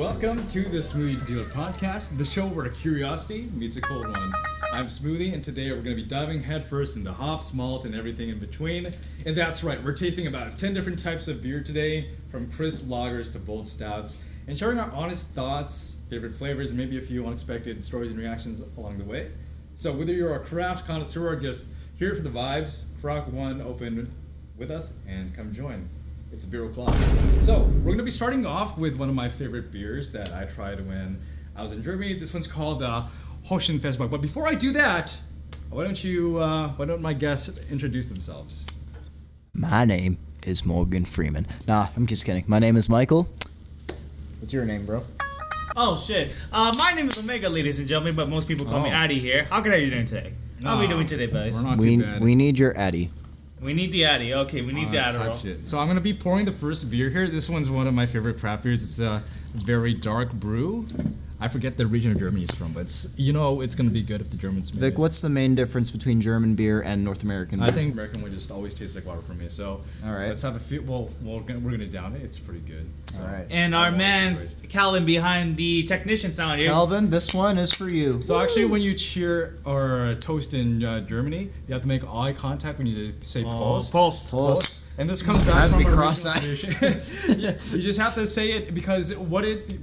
welcome to the Smoothie Dealer Podcast, the show where curiosity meets a cold one. I'm Smoothie, and today we're going to be diving headfirst into hops, malt, and everything in between. And that's right, we're tasting about 10 different types of beer today, from crisp lagers to bold stouts, and sharing our honest thoughts, favorite flavors, and maybe a few unexpected stories and reactions along the way. So whether you're a craft connoisseur or just here for the vibes, crack one open with us and come join. It's beer o'clock. So we're going to be starting off with one of my favorite beers that I tried when I was in Germany. This one's called Holstein Festbach. But before I do that, why don't my guests introduce themselves? My name is Morgan Freeman. Nah, I'm just kidding. My name is Michael. What's your name, bro? Oh shit. My name is Omega, ladies and gentlemen, but most people call me Addy here. How can I be doing today? How are we doing today, guys? We're not too bad. We need your Addy. We need the Addy. Okay, we need the Adderall. Shit. So I'm going to be pouring the first beer here. This one's one of my favorite craft beers. It's a very dark brew. I forget the region of Germany it's from, but it's going to be good if the Germans make it. Vic, what's the main difference between German beer and North American beer? I think American one just always tastes like water for me. So all right, let's have a few. Well, we're gonna down it. It's pretty good. So. All right. And our man Calvin behind the technician sound here. Calvin, this one is for you. So actually, when you cheer or toast in Germany, you have to make eye contact when you say Prost. Prost. And this comes back from a cross-eyed. You just have to say it because what it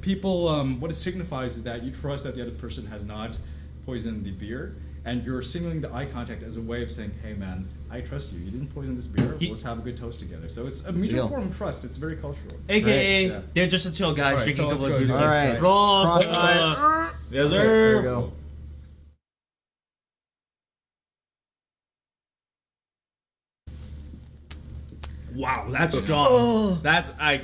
signifies is that you trust that the other person has not poisoned the beer, and you're signaling the eye contact as a way of saying, "Hey, man, I trust you. You didn't poison this beer. Let's have a good toast together." So it's a mutual form of trust. It's very cultural. AKA, right? they're just a chill guys drinking a couple of beers. All right. Prost. Yes, sir. There we go. Wow, that's strong.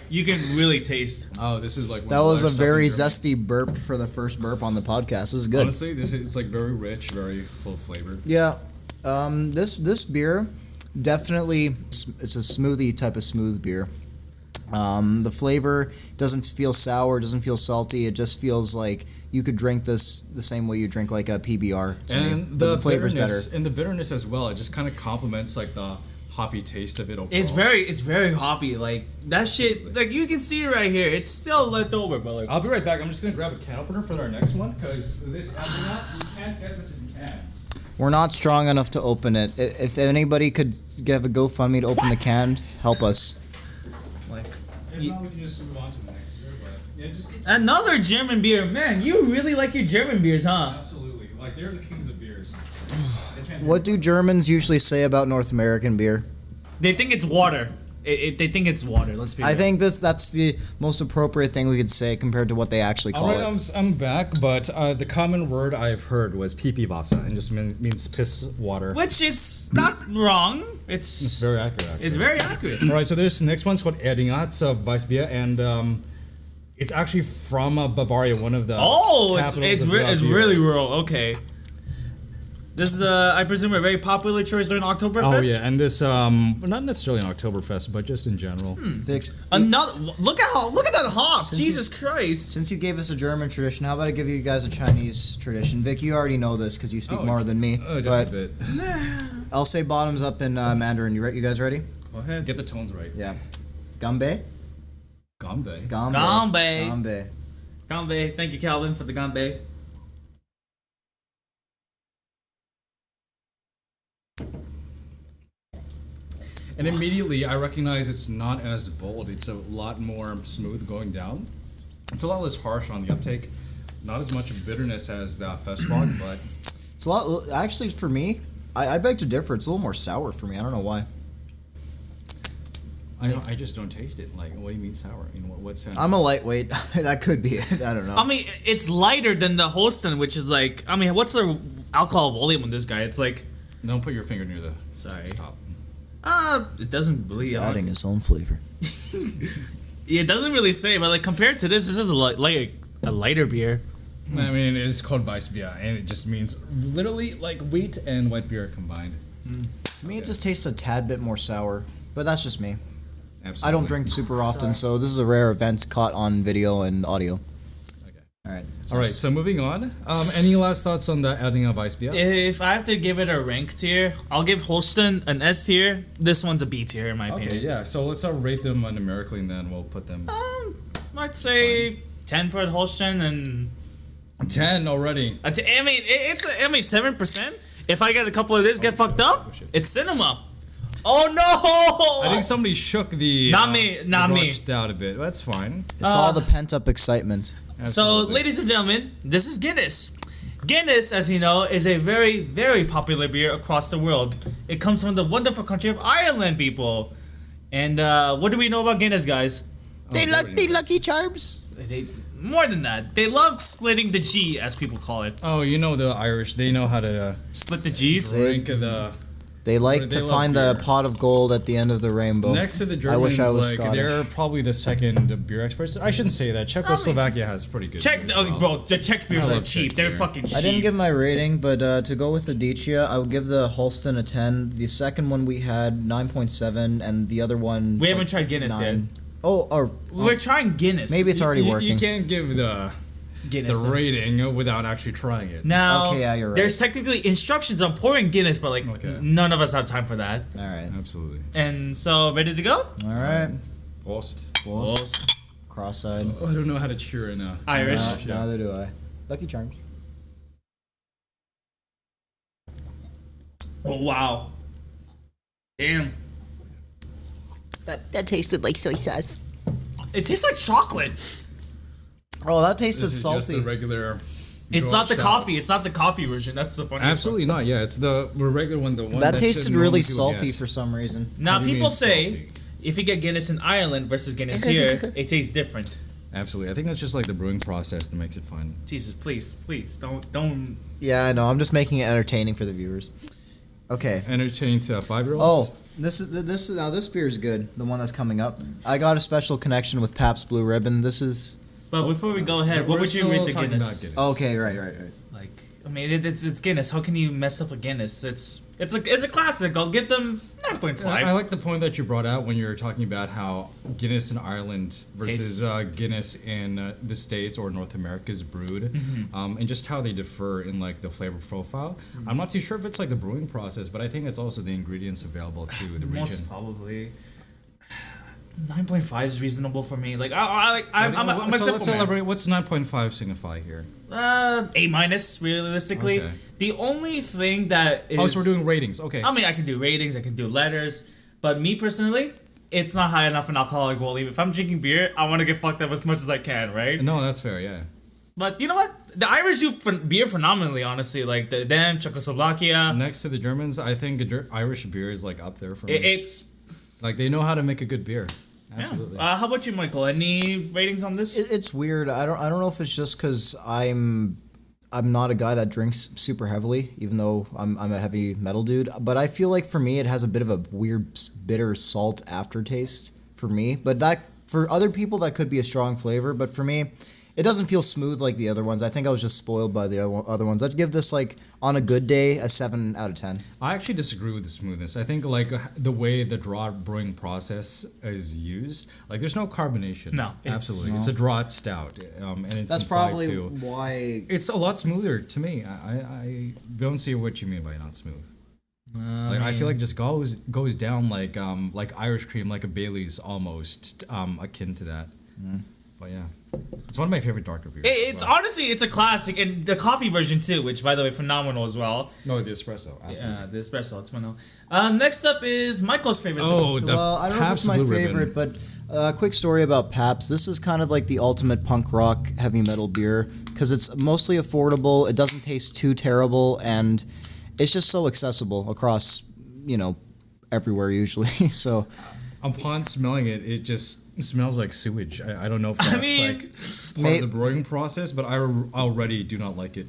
You can really taste. Oh, this is like That was a very zesty burp for the first burp on the podcast. This is good. Honestly, it's like very rich, very full of flavor. Yeah, this beer definitely it's a smoothie type of smooth beer. The flavor doesn't feel sour, doesn't feel salty. It just feels like you could drink this the same way you drink like a PBR. And the flavor's better. And the bitterness as well. It just kind of complements like the hoppy taste of it overall. It's very hoppy. Like that shit. Like you can see it right here. It's still left over, but like. I'll be right back. I'm just gonna grab a can opener for our next one because this after that you can't get this in cans. We're not strong enough to open it. If anybody could give a GoFundMe to open the can, help us. Like. If not, we can just move on to the next beer. But yeah, just Another German beer, man. You really like your German beers, huh? Absolutely. Like they're the kings of beers. What do Germans usually say about North American beer? They think it's water. They think it's water. Let's be real. I think that's the most appropriate thing we could say compared to what they actually call it. I'm back, but the common word I've heard was pipi-Wasser, and just means piss water. Which is not wrong. It's very accurate. Actually. It's very accurate. All right, so this next one's called Erdingatz Weissbier, and it's actually from Bavaria, one of the it's really rural. Okay. This is, I presume, a very popular choice during Oktoberfest? Oh, yeah, and this, not necessarily an Oktoberfest, but just in general. Another, look at that hop! Jesus Christ! Since you gave us a German tradition, how about I give you guys a Chinese tradition? Vic, you already know this because you speak more than me. Just a bit. I'll say bottoms up in Mandarin. You guys ready? Go ahead. Get the tones right. Yeah. Gambe? Gambe. Gambe. Gambe. Thank you, Calvin, for the Gambe. And immediately I recognize it's not as bold. It's a lot more smooth going down. It's a lot less harsh on the uptake. Not as much bitterness as the Festbach, but it's a lot. Actually, for me, I beg to differ. It's a little more sour for me. I don't know why. I just don't taste it. Like, what do you mean sour? In what sense? I'm a lightweight. That could be it. I don't know. I mean, it's lighter than the Holstein, which is like, I mean, what's the alcohol volume on this guy? It's like. Don't put your finger near the top. It doesn't really. He's adding his own flavor. It doesn't really say, but like compared to this is a lighter beer. I mean, it's called Weissbier, and it just means literally like wheat and white beer combined. To me, it just tastes a tad bit more sour, but that's just me. Absolutely. I don't drink super often, so this is a rare event caught on video and audio. All right, so moving on. Any last thoughts on the adding of Weissbier? If I have to give it a rank tier, I'll give Holstein an S tier. This one's a B tier in my opinion. Okay, yeah. So let's rate them numerically, and then we'll put them. I'd say 10 for the Holstein and 10 already. I mean, it's 7%. If I get a couple of this, get fucked up, it's cinema. Oh no! I think somebody shook the not me stout a bit. That's fine. It's all the pent up excitement. So, ladies and gentlemen, this is Guinness. Guinness, as you know, is a very, very popular beer across the world. It comes from the wonderful country of Ireland, people. And what do we know about Guinness, guys? They Lucky Charms. They more than that. They love splitting the G, as people call it. Oh, you know the Irish. They know how to Split the G's. drink the. They like to find the beer. pot of gold at the end of the rainbow. Next to the Germans, I wish I was like Scottish. they're probably the second beer experts. I shouldn't say that. Czechoslovakia has pretty good. Czech, beer as well. bro, the Czech beers I are love cheap. Czech They're beer. fucking cheap. I didn't give my rating, but to go with the Dichia, I would give the Holsten a 10. The second one we had 9.7, and the other one We haven't tried Guinness 9. Oh, or We're trying Guinness. maybe it's already You working. can't give the Guinness. rating without actually trying it. Now, Okay, yeah, you're right. there's technically instructions on pouring Guinness, but like Okay. none of us have time for that. All right, Absolutely. And so, ready to go? all right. Lost. Cross-eyed. I don't know how to cheer in Irish. Neither do I. Lucky Charms. Oh wow. Damn. That tasted like soy sauce. It tastes like chocolate. Oh, that tasted This is just salty. the regular. It's not the George coffee. Stout. It's not the coffee version. That's the funniest Absolutely not. Yeah, it's the regular one. The one That that tasted should really normally people salty get. for some reason. part. Now What do you people mean say salty? if you get Guinness in Ireland versus Guinness here, it tastes different. Absolutely. I think that's just like the brewing process that makes it fun. Jesus, please, don't. Yeah, I know. I'm just making it entertaining for the viewers. Okay. Entertaining to 5-year-olds. Oh, this beer is good. The one that's coming up. I got a special connection with Pabst Blue Ribbon. This is But before we go ahead, what We're would you still rate the talking Guinness? about Guinness. okay. Right. Like, I mean, it's Guinness. How can you mess up a Guinness? It's a classic. I'll give them 9.5. I like the point that you brought out when you were talking about how Guinness in Ireland versus Guinness in the States or North America is brewed, and just how they differ in like the flavor profile. I'm not too sure if it's like the brewing process, but I think it's also the ingredients available to the region. Most probably. 9.5 is reasonable for me. Like I'm a so simple let's man. celebrate. What's 9.5 signify here? A minus, realistically. Okay. The only thing that is. Oh, so we're doing ratings. Okay. I mean, I can do ratings, I can do letters, but me personally, it's not high enough in alcoholic volume. If I'm drinking beer, I want to get fucked up as much as I can, right? No, that's fair. Yeah. But you know what? The Irish do beer phenomenally, honestly. Like them, Czechoslovakia. Next to the Germans, I think Irish beer is like up there for me. It's. Like they know how to make a good beer. Absolutely. Yeah. How about you, Michael? Any ratings on this? It's weird. I don't know if it's just because I'm not a guy that drinks super heavily, even though I'm a heavy metal dude. But I feel like for me, it has a bit of a weird bitter salt aftertaste for me. But that for other people, that could be a strong flavor. But for me, it doesn't feel smooth like the other ones. I think I was just spoiled by the other ones. I'd give this, like, on a good day, a 7 out of 10. I actually disagree with the smoothness. I think like the way the draw brewing process is used, like there's no carbonation. No, absolutely, it's a draw stout, and it's That's implied probably to. why. It's a lot smoother to me. I don't see what you mean by not smooth. Like I feel like it just goes down like Irish cream, like a Bailey's almost, akin to that. But yeah, it's one of my favorite darker beers. It's honestly, it's a classic, and the coffee version too, which by the way, phenomenal as well. No, the espresso. Absolutely. Yeah, the espresso, it's phenomenal. Next up is Michael's favorite. Oh, the Well, I don't know if it's Pabst my Blue favorite, Ribbon. but quick story about Pabst. This is kind of like the ultimate punk rock heavy metal beer because it's mostly affordable. It doesn't taste too terrible, and it's just so accessible across, everywhere usually. So Upon smelling it, it just smells like sewage. I don't know if that's mean, like part of the brewing process, but I already do not like it.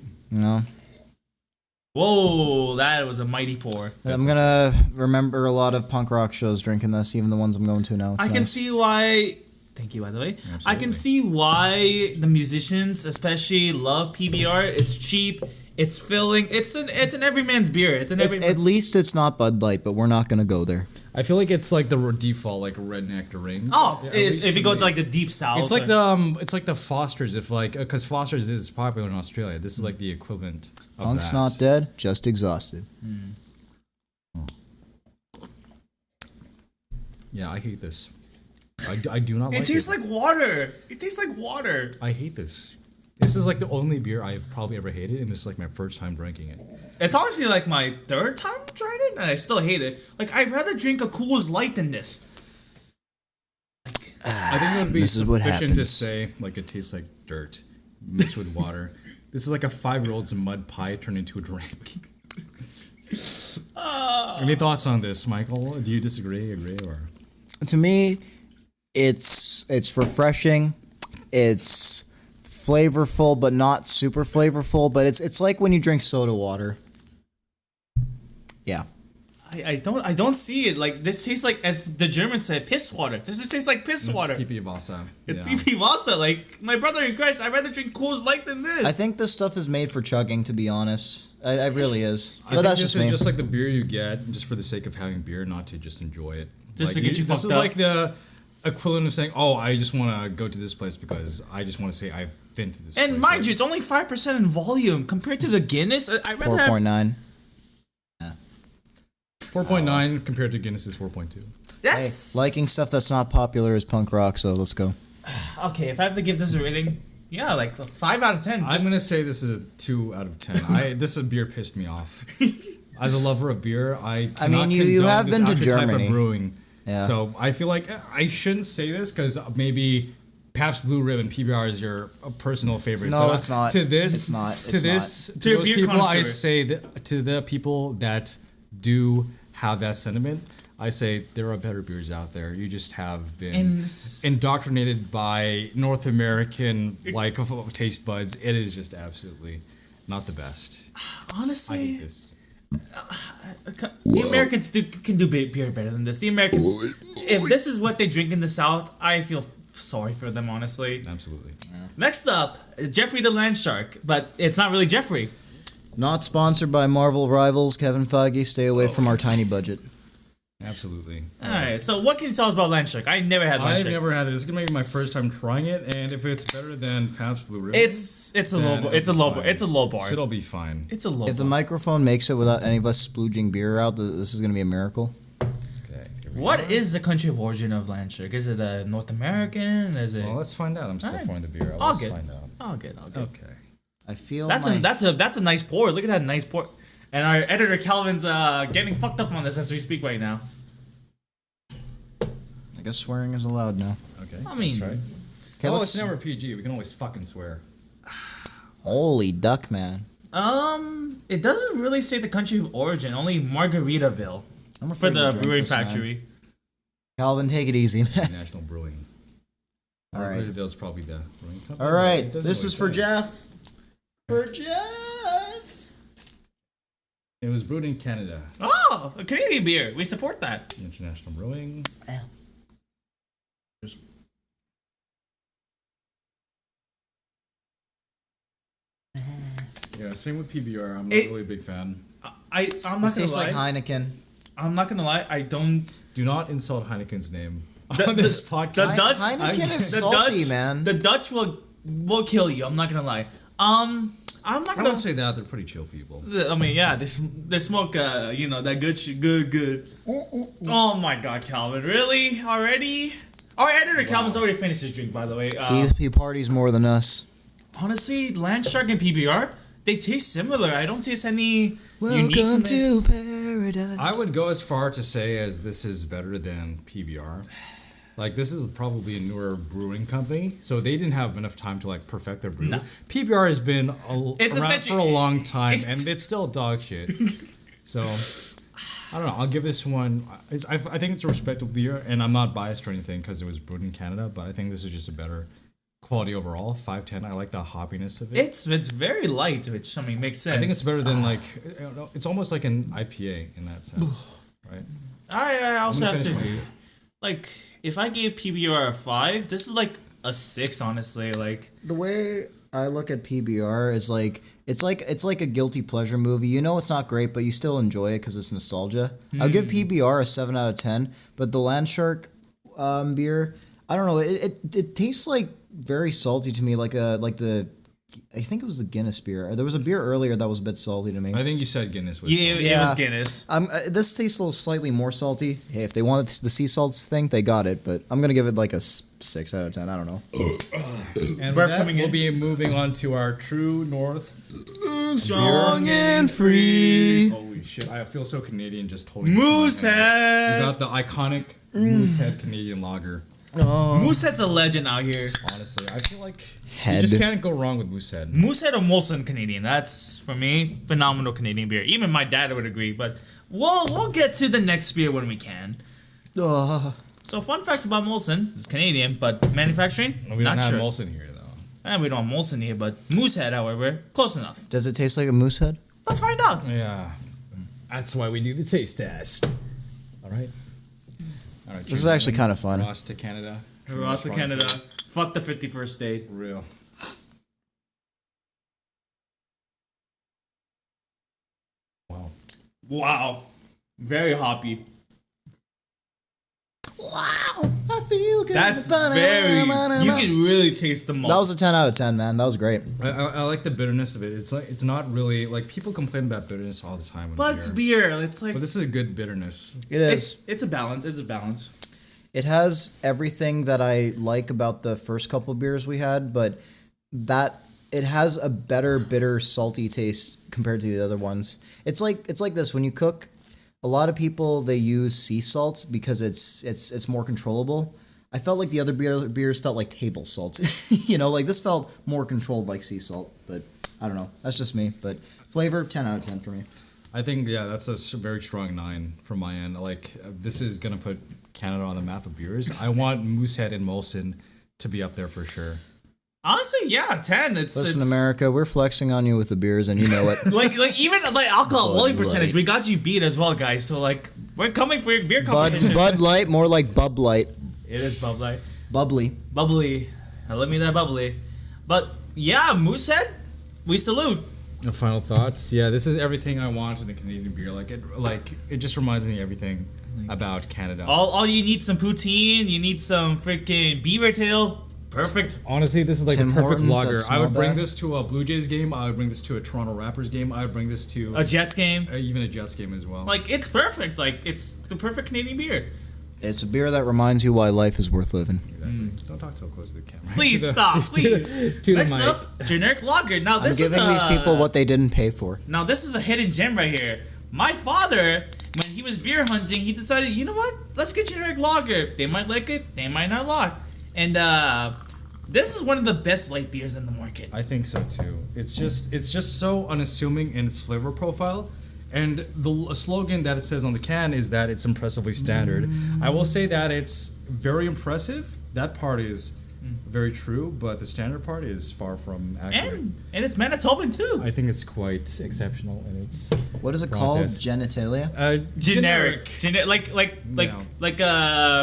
Whoa, that was a mighty pour. I'm gonna remember a lot of punk rock shows drinking this, even the ones I'm going to now. I can see why. Thank you, by the way. I can see why the musicians, especially, love PBR. It's cheap. It's filling. It's an everyman's beer. At least it's not Bud Light, but we're not gonna go there. I feel like it's like the default like redneck drink. Oh, Yeah, at if least you go for to me. like the deep south. It's like the Fosters, if like because Fosters is popular in Australia. This is like the equivalent of Punk's that. not dead, just exhausted. Yeah, I hate this. I do not like it. It tastes like water. It tastes like water. I hate this. This is like the only beer I've probably ever hated, and this is like my first time drinking it. It's honestly like my third time trying it, and I still hate it. Like, I'd rather drink a Coors Light than this. I think it would be This is what sufficient to happens. say, like, it tastes like dirt mixed with water. This is like a 5-year-old's mud pie turned into a drink. Any thoughts on this, Michael? Do you disagree, agree, or? To me, it's refreshing. It's flavorful, but not super flavorful. But it's like when you drink soda water. Yeah. I don't see it. Like, this tastes like, as the Germans said, piss water. This just tastes like piss water. It's pipi Wasser. It's pipi Wasser. Like, my brother in Christ, I'd rather drink Coors Light than this. I think this stuff is made for chugging, to be honest. I really is. I But think that's this just is me. just like the beer you get just for the sake of having beer, not to just enjoy it. Just like, to get you this fucked is up. like the equivalent of saying, "Oh, I just want to go to this place because I just want to say I've been to this." And place. mind you, it's only 5% in volume compared to the Guinness. I'd rather have 4.9. 4.9 compared to Guinness is 4.2. Hey, That's liking stuff that's not popular is punk rock, so let's go. okay. If I have to give this a rating, yeah, like a 5 out of 10. I'm gonna say this is a 2 out of 10. This beer pissed me off. As a lover of beer, I mean, you condone have this been to actual type Germany. of brewing. Yeah. So I feel like I shouldn't say this because maybe Pabst Blue Ribbon PBR is your personal favorite. No, But it's not. To this, It's not. to It's this, To to a those beer people, I connoisseur. say that to the people that do have that sentiment, I say there are better beers out there. You just have been indoctrinated by North American like taste buds. It is just absolutely not the best. I Honestly, hate this. the Americans can do beer better than this. The Americans, if this is what they drink in the South, I feel sorry for them, honestly. Absolutely. Next up, Jeffrey the Land Shark, but it's not really Jeffrey. Not sponsored by Marvel rivals. Kevin Feige, stay away from our tiny budget. Absolutely. All right, so what can you tell us about Land Shark? I never had Land I've Shark. never had it. This is gonna be my first time trying it, and if it's better than Pabst Blue Ribbon, It's a low bar. It's a low bar. It's a low bar. It'll be fine. It's a low If the bar. microphone makes it without any of us splooging beer out, this is going to be a miracle. Okay. Here we What go. is the country of origin of Land Shark? Is it a North American? Is it? Well, let's find out. I'm still Alright. pouring the beer. I'll Let's get. find out. I'll get. Okay. I feel That's a nice pour. Look at that nice pour. And our editor Calvin's getting fucked up on this as we speak right now. I guess swearing is allowed now. Okay. I mean- that's right. Okay, Oh, let's- it's never PG. We can always fucking swear. Holy duck, man. It doesn't really say the country of origin. Only Margaritaville I'm for afraid to the drink brewing this, man. factory. Calvin, take it easy. National Brewing. All right. Margaritaville's probably the brewing company. All right, It doesn't this really is for say. Jeff. For Jeff. It was brewed in Canada. Oh, a Canadian beer. We support that. International Brewing. Just- Yeah, same with PBR. I'm not It- really a big fan. I'm This not gonna tastes lie. like Heineken. I'm not gonna lie. I don't. Do not insult Heineken's name The- on this the podcast. Dutch- Heineken is The salty, Dutch, man. The Dutch will kill you. I'm not gonna lie. I'm not I gonna won't say that. They're pretty chill people. I mean, yeah, they smoke, that good shit, good. Oh my God, Calvin, really? Already? Our editor Calvin's already finished his drink, by the way. He parties more than us. Honestly, Land Shark and PBR, they taste similar. I don't taste any Welcome uniqueness. to paradise. I would go as far to say as this is better than PBR. Like, this is probably a newer brewing company, so they didn't have enough time to like perfect their brew. No. PBR has been It's around essentially- for a long time, it's- and it's still dog shit. So, I don't know. I'll give this one. I think it's a respectable beer, and I'm not biased or anything because it was brewed in Canada, but I think this is just a better quality overall. 5.10. I like the hoppiness of it. It's very light, which I mean makes sense. I think it's better than like it's almost like an IPA in that sense, right? I also I'm have gonna to finish like if I gave PBR a 5, this is like a 6, honestly. Like The way I look at PBR is like it's like a guilty pleasure movie. You know it's not great, but you still enjoy it because it's nostalgia. I'll give PBR a 7 out of 10, but the Land Shark beer, I don't know. It tastes like very salty to me, like the I think it was the Guinness beer. There was a beer earlier that was a bit salty to me. I think you said Guinness was. Yeah, salty. it was Guinness. This tastes a little slightly more salty. Hey, if they wanted the sea salts thing, they got it. But I'm gonna give it like a 6 out of 10. I don't know. And We're with that, coming we'll in. be moving on to our True North. Strong and free. Holy shit! I feel so Canadian just holding. this in my hand. Moosehead. You got the iconic Moosehead Canadian lager. Moosehead's a legend out here. Honestly, I feel like Head. you just can't go wrong with Moosehead. Moosehead or Molson Canadian. That's, for me, phenomenal Canadian beer. Even my dad would agree, but we'll get to the next beer when we can. So fun fact about Molson, it's Canadian, but manufacturing, We don't not have sure. Molson here though. And we don't have Molson here, but Moosehead, however, close enough. Does it taste like a moose head? Let's find out. Yeah, that's why we do the taste test. All right. All right. This is actually kind of fun. Ross to Canada. Ross to Canada. Fuck the 51st state. Real. Wow. Wow. Very hoppy. Wow, I feel good. That's very. You can really taste the malt. That was a 10 out of 10, man. That was great. I like the bitterness of it. It's like it's not really like people complain about bitterness all the time. With but it's beer. It's like But this is a good bitterness. It is. it's a balance. It's a balance. It has everything that I like about the first couple beers we had, but that it has a better bitter salty taste compared to the other ones. It's like this when you cook. A lot of people they use sea salt because it's more controllable. I felt like the other beers felt like table salt. Like this felt more controlled like sea salt, but I don't know. That's just me. But flavor 10 out of 10 for me. I think that's a very strong 9 from my end. Like this is gonna put Canada on the map of beers. I want Moosehead and Molson to be up there for sure. Honestly, yeah, 10. Listen, America, we're flexing on you with the beers, and you know it. like even like alcohol Bud volume percentage, Light. we got you beat as well, guys. So like we're coming for your beer competition. Bud Light, more like Bub Light. It is Bud Light. Bubbly. Bubbly. Let me that bubbly. But yeah, Moosehead, we salute. Final thoughts? Yeah, this is everything I want in a Canadian beer. It just reminds me of everything about Canada. All you need some poutine, you need some freaking beaver tail. Perfect. Honestly, this is like Tim the perfect Hortons, lager. that I would small bring bag. this to a Blue Jays game. I would bring this to a Toronto Raptors game. I would bring this to A Jets game. even a Jets game as well. Like it's perfect. Like it's the perfect Canadian beer. It's a beer that reminds you why life is worth living. Exactly. Don't talk so close to the camera. Please To the- stop, please. to the Next mic. up, generic lager. Now I'm this is giving these people what they didn't pay for. Now this is a hidden gem right here. My father, when he was beer hunting, he decided, you know what? Let's get generic lager. They might like it, they might not like. And this is one of the best light beers in the market. I think so too. It's just so unassuming in its flavor profile, and the slogan that it says on the can is that it's impressively standard. I will say that it's very impressive. That part is very true, but the standard part is far from accurate. And it's Manitoban too. I think it's quite exceptional in its What is it called? process. Genitalia? Generic. Like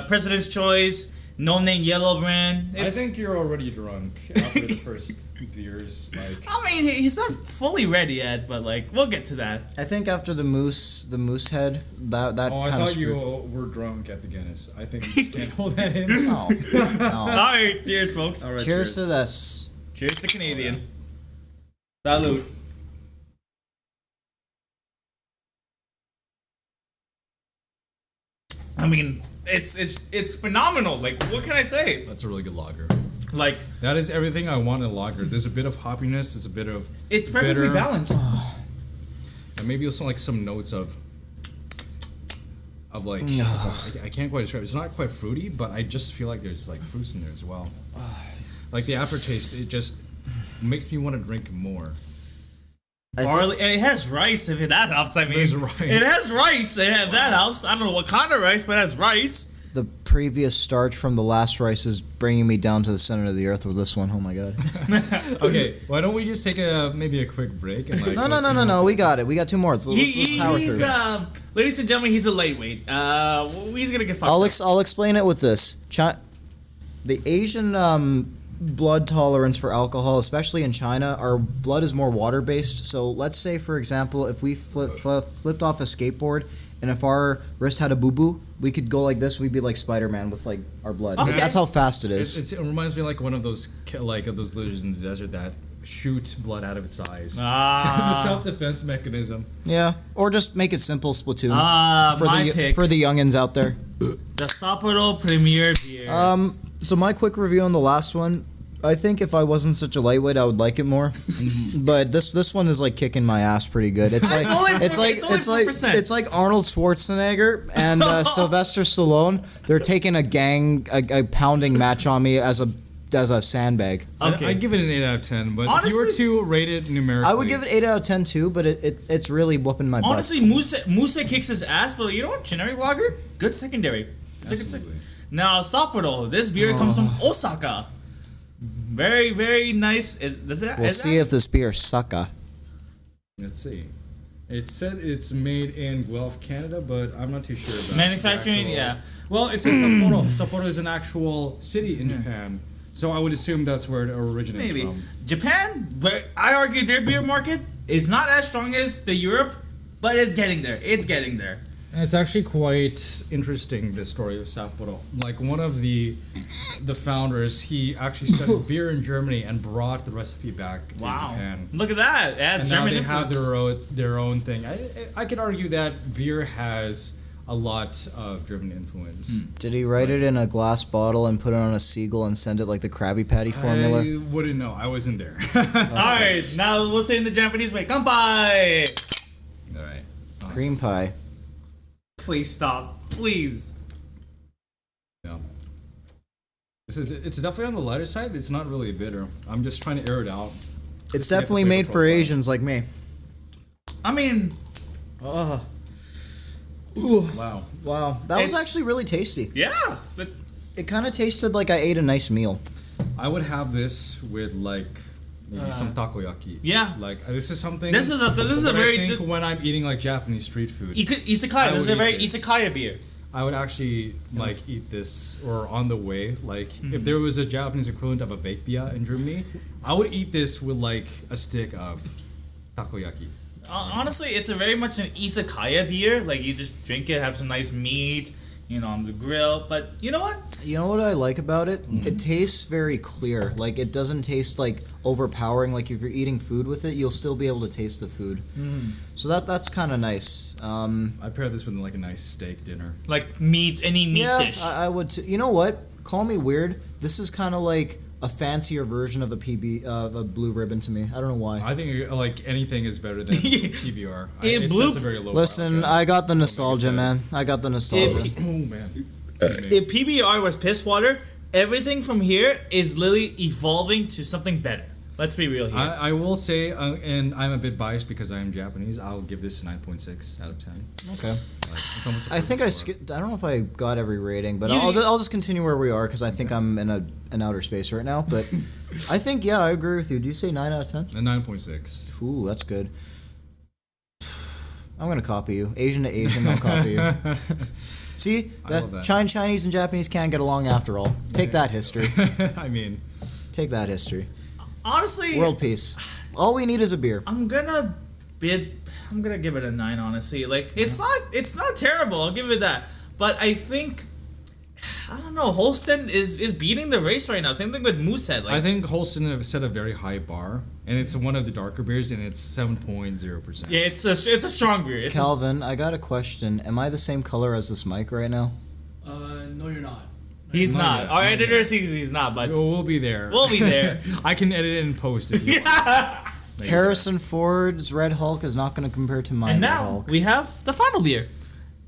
President's Choice, no name yellow brand. I think you're already drunk after the first beers. Like, I mean, he's not fully ready yet, but like we'll get to that. I think after the moose head, that oh, I kind of thought you were drunk at the Guinness. I think you just can't hold that in. No. All right, cheers, folks. All right, Cheers to this. Cheers to Canadian. Salute. I mean, it's phenomenal. Like, what can I say? That's a really good lager. Like, That is everything I want in a lager. There's a bit of hoppiness. There's a bit of it's perfectly bitter, balanced. and maybe also like some notes of like I can't quite describe it. It's not quite fruity, but I just feel like there's like fruits in there as well. Like the aftertaste, it just makes me want to drink more. Barley. It has rice. If that helps, I mean, There's rice. it has rice. That helps. I don't know what kind of rice, but it has rice. The previous starch from the last rice is bringing me down to the center of the earth with this one. Oh my god. Okay, why don't we just take maybe a quick break and like No. We got it. We got 2 more. Let's power He's through. ladies and gentlemen, he's a lightweight. He's gonna get fucked. I'll explain it with this. The Asian blood tolerance for alcohol, especially in China, our blood is more water based. So let's say, for example, if we flipped off a skateboard and if our wrist had a boo boo, we could go like this. We'd be like Spider-Man with like our blood. Okay. That's how fast it is. It reminds me like one of those of those lizards in the desert that shoot blood out of its eyes. Ah. It's a self-defense mechanism. Yeah, or just make it simple, Splatoon. Pick. For the youngins out there. The Sapporo Premier Beer. So my quick review on the last one. I think if I wasn't such a lightweight, I would like it more. But this one is like kicking my ass pretty good. It's like it's like Arnold Schwarzenegger and Sylvester Stallone. They're taking a pounding match on me as a sandbag. Okay. I'd give it an 8 out of 10, but Honestly, if you were to rate it numerically... I would give it 8 out of 10 too, but it's really whooping my butt. Honestly, Moosehead kicks his ass, but you know what? Generic lager? Good secondary. It's a good secondary. Now, Sapporo. This beer comes from Osaka. Very, very nice. We'll see if this beer sucka. Let's see. It said it's made in Guelph, Canada, but I'm not too sure about manufacturing. the actual... Yeah. Well, it says Sapporo. Sapporo is an actual city in Japan, so I would assume that's where it originates Maybe from. Japan, but I argue their beer market is not as strong as the Europe, but it's getting there. It's getting there. And it's actually quite interesting, this story of Sapporo. Like, one of the founders, he actually studied beer in Germany and brought the recipe back to Japan. Look at that. It has And German now they influence. have their own thing. I could argue that beer has a lot of German influence. Did he write it in a glass bottle and put it on a seagull and send it like the Krabby Patty formula? I wouldn't know. I wasn't there. Alright, now we'll say in the Japanese way. Kanpai! Alright. Cream pie. Please stop. Please. Yeah. It's definitely on the lighter side. It's not really bitter. I'm just trying to air it out. It's definitely made for Asians like me. I mean, Wow. Wow. That was It's- actually really tasty. yeah. But It kind of tasted like I ate a nice meal. I would have this with like maybe some takoyaki. yeah. Like this is something. This is a that very I think when I'm eating like Japanese street food, isekai. This is a would very eat this. isekai beer. I would actually like eat this or on the way. Like if there was a Japanese equivalent of a baked bia in Germany, I would eat this with like a stick of takoyaki. Honestly, it's a very much an isekai beer. Like you just drink it, have some nice meat, on the grill. But you know what? You know what I like about it? It tastes very clear. Like it doesn't taste like overpowering. Like if you're eating food with it, you'll still be able to taste the food. So that's kind of nice. I pair this with like a nice steak dinner. Like any meat Yeah, dish. I would. You know what? Call me weird. This is kind of like a fancier version of a a blue ribbon to me. I don't know why. I think like anything is better than PBR. It It's a very low. Listen, I got the nostalgia, man. I got the nostalgia. Oh man. If PBR was piss water, everything from here is literally evolving to something better. Let's be real here. I will say, and I'm a bit biased because I am Japanese. I'll give this a 9.6 out of 10. Okay. Like, it's almost. A I think I perfect score. skipped. I don't know if I got every rating, but You- I'll just continue where we are because I think I'm in an outer space right now. But I think I agree with you. Do you say 9 out of 10? A 9.6. Ooh, that's good. I'm gonna copy you. Asian to Asian, I'll copy you. See, love that. Chinese and Japanese can't get along after all. Take that history. I mean, Take that history. Honestly, World peace. All we need is a beer. I'm gonna give it a 9. Honestly, like it's not terrible. I'll give it that. But I think I don't know. Holston is beating the race right now. Same thing with Moosehead. Like I think Holston have set a very high bar, and it's one of the darker beers, and it's 7.0%. yeah, it's a strong beer. It's Calvin, I got a question. Am I the same color as this mic right now? No, you're not. he's Not not. yet, Our not editor yet. says he's not, but We'll be there. we'll be there. I can edit it and post if you want. Like, Harrison Ford's Red Hulk is not going to compare to my And Red now Hulk. we have the final beer,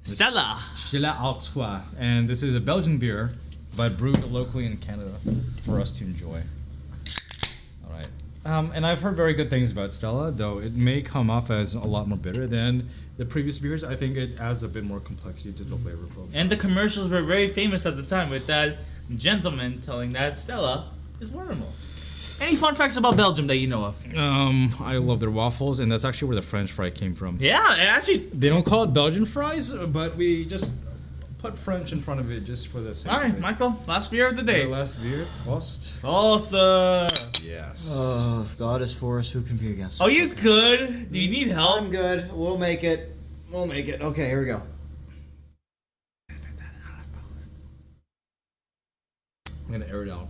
Stella. Stella Artois, and this is a Belgian beer, but brewed locally in Canada for us to enjoy. All right. And I've heard very good things about Stella, though it may come off as a lot more bitter than the previous beers. I think it adds a bit more complexity to the flavor profile. And the commercials were very famous at the time with that gentleman telling that Stella is wonderful. Any fun facts about Belgium that you know of? I love their waffles, and that's actually where the French fry came from. Yeah, it actually. They don't call it Belgian fries, but we just put French in front of it just for the sake All right, of it. Michael, last beer of the The day. last beer, Prost. Ulster. Yes. Oh, if God is for us, who can be against us? Are you good? Do you need help? I'm good. We'll make it. We'll make it. Okay, here we go. I'm gonna air it out.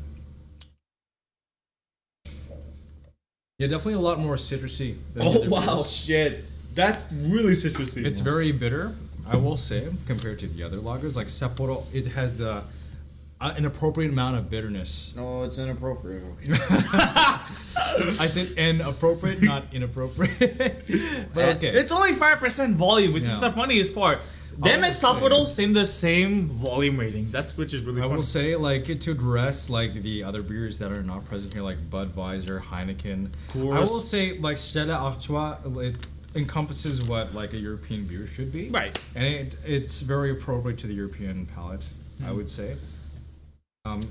Yeah, definitely a lot more citrusy. Than the Oh other wow, beers. shit. That's really citrusy. It's very bitter, I will say, compared to the other lagers. Like Sapporo, it has the an appropriate amount of bitterness. No, it's inappropriate. Okay. I said inappropriate, not inappropriate. But okay. It's only 5% volume, which is Yeah. the funniest part. Them will and say- Sapporo same the same volume rating. That's which is really I funny. will say, like, to address like the other beers that are not present here, like Budweiser, Heineken. Coors. I will say, like Stella Artois, it encompasses what like a European beer should be, Right. And it's very appropriate to the European palate, I would say.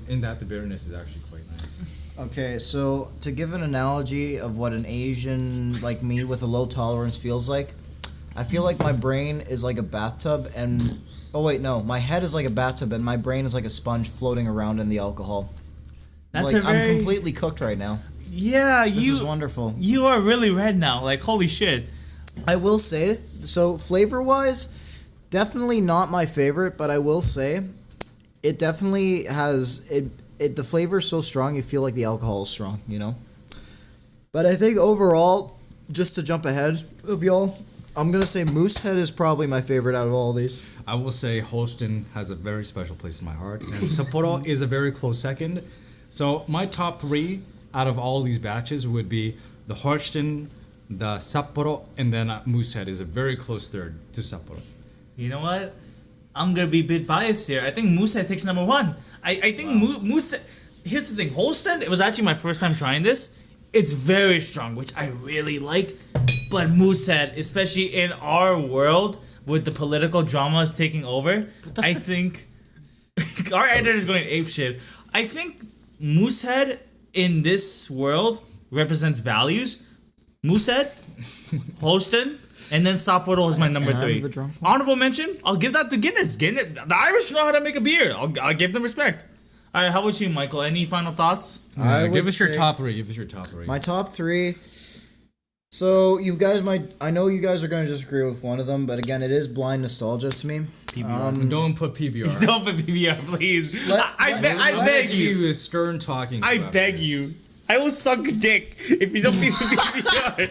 In that the bitterness is actually quite nice. Okay, so to give an analogy of what an Asian like me with a low tolerance feels like, I feel like my brain is like a bathtub and my head is like a bathtub and my brain is like a sponge floating around in the alcohol. That's like a very I'm completely cooked right now. yeah. This is wonderful. You are really red now. Like holy shit. I will say, so flavor wise, definitely not my favorite, but I will say, it definitely has it. The flavor is so strong, you feel like the alcohol is strong, you know. But I think overall, just to jump ahead of y'all, I'm gonna say Moosehead is probably my favorite out of all these. I will say Holsten has a very special place in my heart, and Sapporo is a very close second. So my top three out of all these batches would be the Holsten, the Sapporo, and then Moosehead is a very close third to Sapporo. You know what? I'm gonna be a bit biased here. I think Moosehead takes number one. I think Moosehead. Here's the thing, Holsten. It was actually my first time trying this. It's very strong, which I really like. But Moosehead, especially in our world with the political dramas taking over, I think our editor's going ape shit. I think Moosehead in this world represents values. Moosehead, Holsten, and then Sapporo is my number And I'm 3. the drunk one. Honorable mention, I'll give that to Guinness. Guinness. The Irish know how to make a beer. I'll give them respect. All right, how about you, Michael? Any final thoughts? I Give would us your say- top three. Give us your top three. My top three. So you guys I know you guys are gonna disagree with one of them, but again, it is blind nostalgia to me. Don't put PBR. Don't put PBR, please. I Let beg you. you is stern talking. to I after beg this. you. I will suck a dick if you don't put PBR.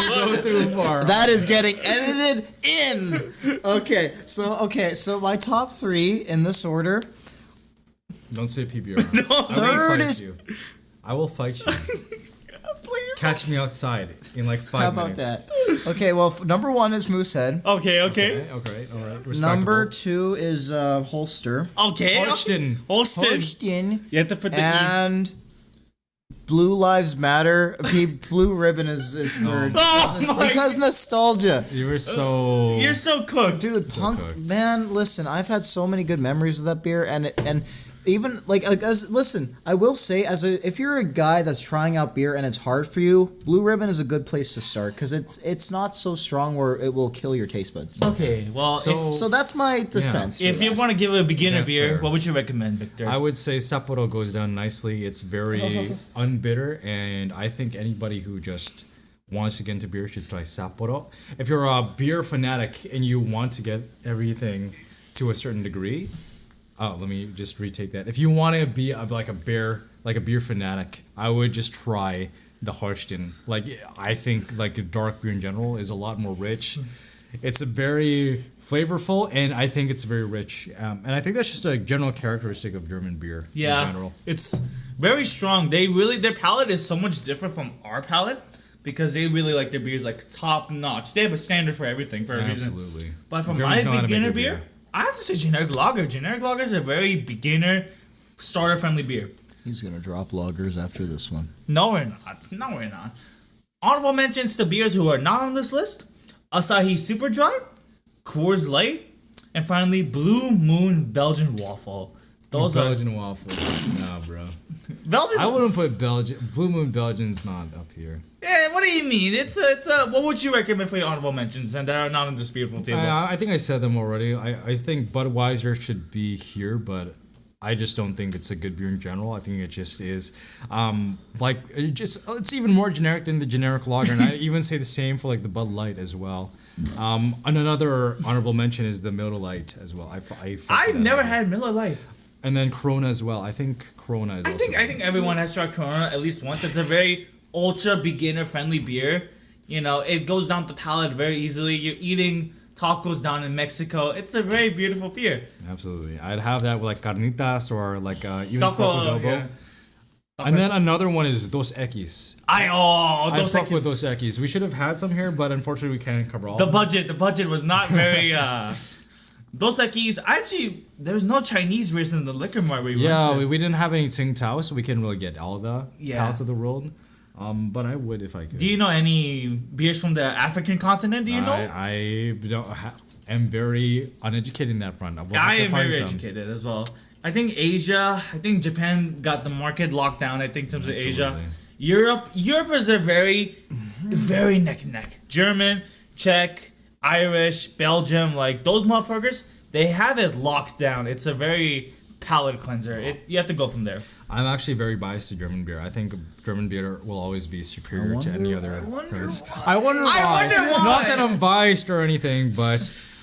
Go too far. That is getting edited in. Okay, so my top three in this order. Don't say PBR. Third is- I will fight you. Catch me outside in like 5 How about minutes. that? Okay, well, number one is Moosehead. Okay. Okay, all right. Respectable. Number two is Holster. Okay. Holsten. Holstein. You have to put the E. And Blue Lives Matter. Blue Ribbon is third. Oh my Because nostalgia. You were so. You're so cooked. Dude, Punk, cooked. man, listen, I've had so many good memories with that beer, and even like listen, I will say if you're a guy that's trying out beer and it's hard for you, Blue Ribbon is a good place to start because it's not so strong where it will kill your taste buds. Okay, well, So that's my defense. if for you that. want to give a beginner That's beer, fair. what would you recommend, Victor? I would say Sapporo goes down nicely. It's very unbitter, and I think anybody who just wants to get into beer should try Sapporo. If you're a beer fanatic and you want to get everything to a certain degree, let me just retake that. If you want to be like a beer fanatic, I would just try the Holsten. Like I think like the dark beer in general is a lot more rich. It's a very flavorful, and I think it's very rich. And I think that's just a general characteristic of German beer in general. It's very strong. Their palate is so much different from our palate because they really like their beers like top notch. They have a standard for everything for a reason. Absolutely. But from Germans know my how to make beginner a beer, I have to say generic lager. Generic lager is a very beginner, starter friendly beer. He's gonna drop loggers after this one. No, we're not. No, we're not. Honorable mentions to beers who are not on this list: Asahi Super Dry, Coors Light, and finally Blue Moon Belgian Waffle. Those Belgian waffles. Nah, bro. Belgian. I wouldn't put Blue Moon Belgian's not up here. Yeah, what do you mean? It's a. What would you recommend for your honorable mentions and that are not on this beautiful table? I think I said them already. I think Budweiser should be here, but I just don't think it's a good beer in general. I think it just is. It's even more generic than the generic lager, and I even say the same for like the Bud Light as well. And another honorable mention is the Miller Lite as well. I've never had Miller Lite. And then Corona as well. I think Corona is. I think everyone has tried Corona at least once. It's a very ultra beginner friendly beer. You know, it goes down the palate very easily. You're eating tacos down in Mexico. It's a very beautiful beer. Absolutely. I'd have that with like carnitas or like even Taco, Coco Dobo. yeah. And then another one is Dos Equis. I fuck with Dos Equis. We should have had some here, but unfortunately we can't cover all. The budget was not very. Dos Equis. Actually, there's no Chinese version in the liquor mart we went to. we didn't have any Tsingtao, so we couldn't really get all the palates of the world. But I would if I could. Do you know any beers from the African continent? Do you know? I don't. Am very uneducated in that front. I am very educated as well. I think Asia. I think Japan got the market locked down. I think in terms of Asia, Europe is a very neck and neck. German, Czech, Irish, Belgium, like those motherfuckers, they have it locked down. It's a very palate cleanser. You have to go from there. I'm actually very biased to German beer. I think German beer will always be superior to any other. I wonder why. Not that I'm biased or anything, but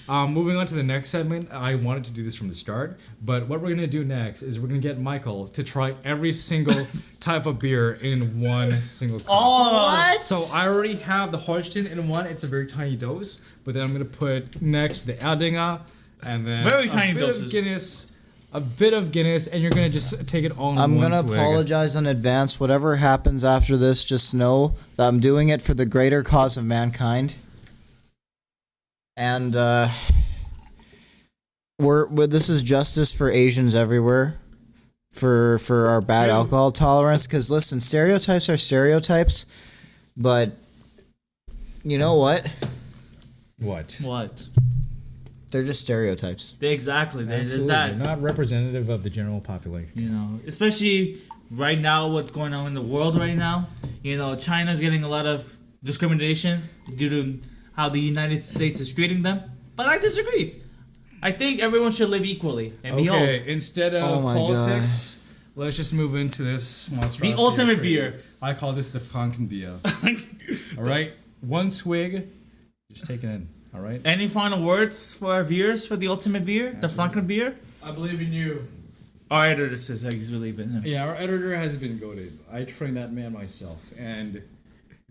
moving on to the next segment, I wanted to do this from the start, but what we're going to do next is we're going to get Michael to try every single type of beer in one single cup. Oh, what? So I already have the Holstein in one. It's a very tiny dose, but then I'm going to put next the Erdinger, and then very tiny doses. A bit of Guinness, and you're going to just take it all in I'm one going to swig. apologize in advance. Whatever happens after this, just know that I'm doing it for the greater cause of mankind. And this is justice for Asians everywhere, for our bad alcohol tolerance. Because listen, stereotypes are stereotypes, but you know what? What? They're just stereotypes. Exactly. They're just Absolutely. that. Not representative of the general population. You know, especially right now, what's going on in the world right now. You know, China's getting a lot of discrimination due to how the United States is treating them. But I disagree. I think everyone should live equally. And behold, instead of politics, let's just move into this monstrosity. The ultimate beer. I call this the Frankenbier. All right? One swig, just take it in. All right? Any final words for our viewers for the ultimate beer? The Frankenbier? I believe in you. Our editor says he's really been. Yeah, our editor has been goated. I trained that man myself. And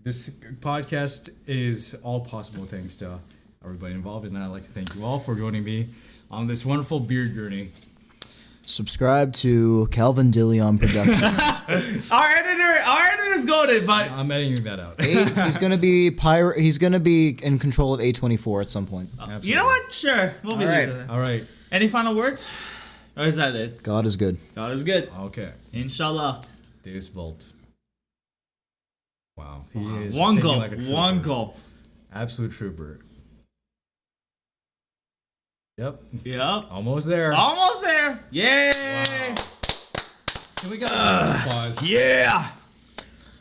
this podcast is all possible thanks to everybody involved, and I'd like to thank you all for joining me on this wonderful beer journey. Subscribe to Calvin Dillion Productions. Our editor's goated, but I'm editing that out. He's gonna be in control of A24 at some point. Absolutely. you know what? Sure, we'll be there. All right. Any final words? Or is that it? God is good. God is good. Okay. Inshallah. Deus Volt. Wow. He is One just taking gulp. like a trooper. One gulp. Absolute trooper. Yep. Yep. Almost there. Almost there. Yay! Wow. Can we get a applause? Yeah.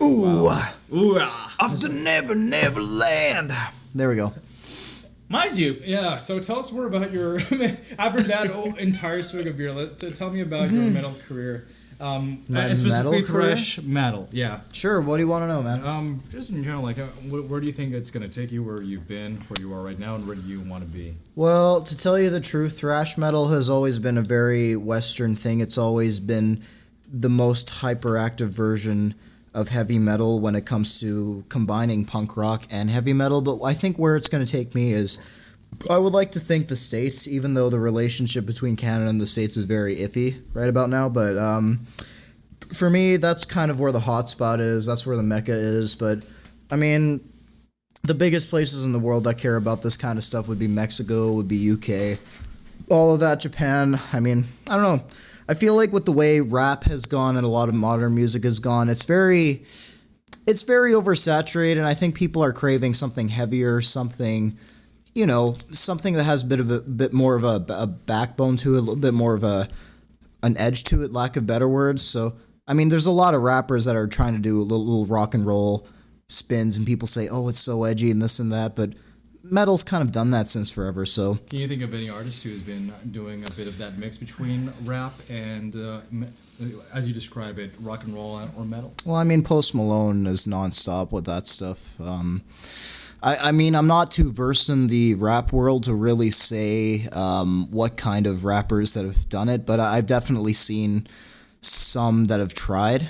Ooh. Wow. Hoorah. Off to Never Land. There we go. Mind you. Yeah, so tell us more about your, after that entire swig of beer, tell me about your metal career. My specifically metal career? thrash metal, yeah. Sure, what do you want to know, man? Just in general, like, where do you think it's going to take you, where you've been, where you are right now, and where do you want to be? Well, to tell you the truth, thrash metal has always been a very Western thing. It's always been the most hyperactive version of heavy metal when it comes to combining punk rock and heavy metal. But I think where it's going to take me is, I would like to think the States, even though the relationship between Canada and the States is very iffy right about now. But for me, that's kind of where the hot spot is. That's where the mecca is. But, I mean, the biggest places in the world that care about this kind of stuff would be Mexico, would be UK, all of that, Japan. I mean, I don't know. I feel like with the way rap has gone and a lot of modern music has gone, it's very oversaturated, and I think people are craving something heavier, something, you know, something that has a bit more of a backbone to it, a little bit more of an edge to it, lack of better words. So, I mean, there's a lot of rappers that are trying to do a little rock and roll spins, and people say, oh, it's so edgy and this and that, but metal's kind of done that since forever. So Can you think of any artist who has been doing a bit of that mix between rap and, as you describe it, rock and roll or metal? Well, I mean, Post Malone is nonstop with that stuff. I mean, I'm not too versed in the rap world to really say what kind of rappers that have done it, but I've definitely seen some that have tried.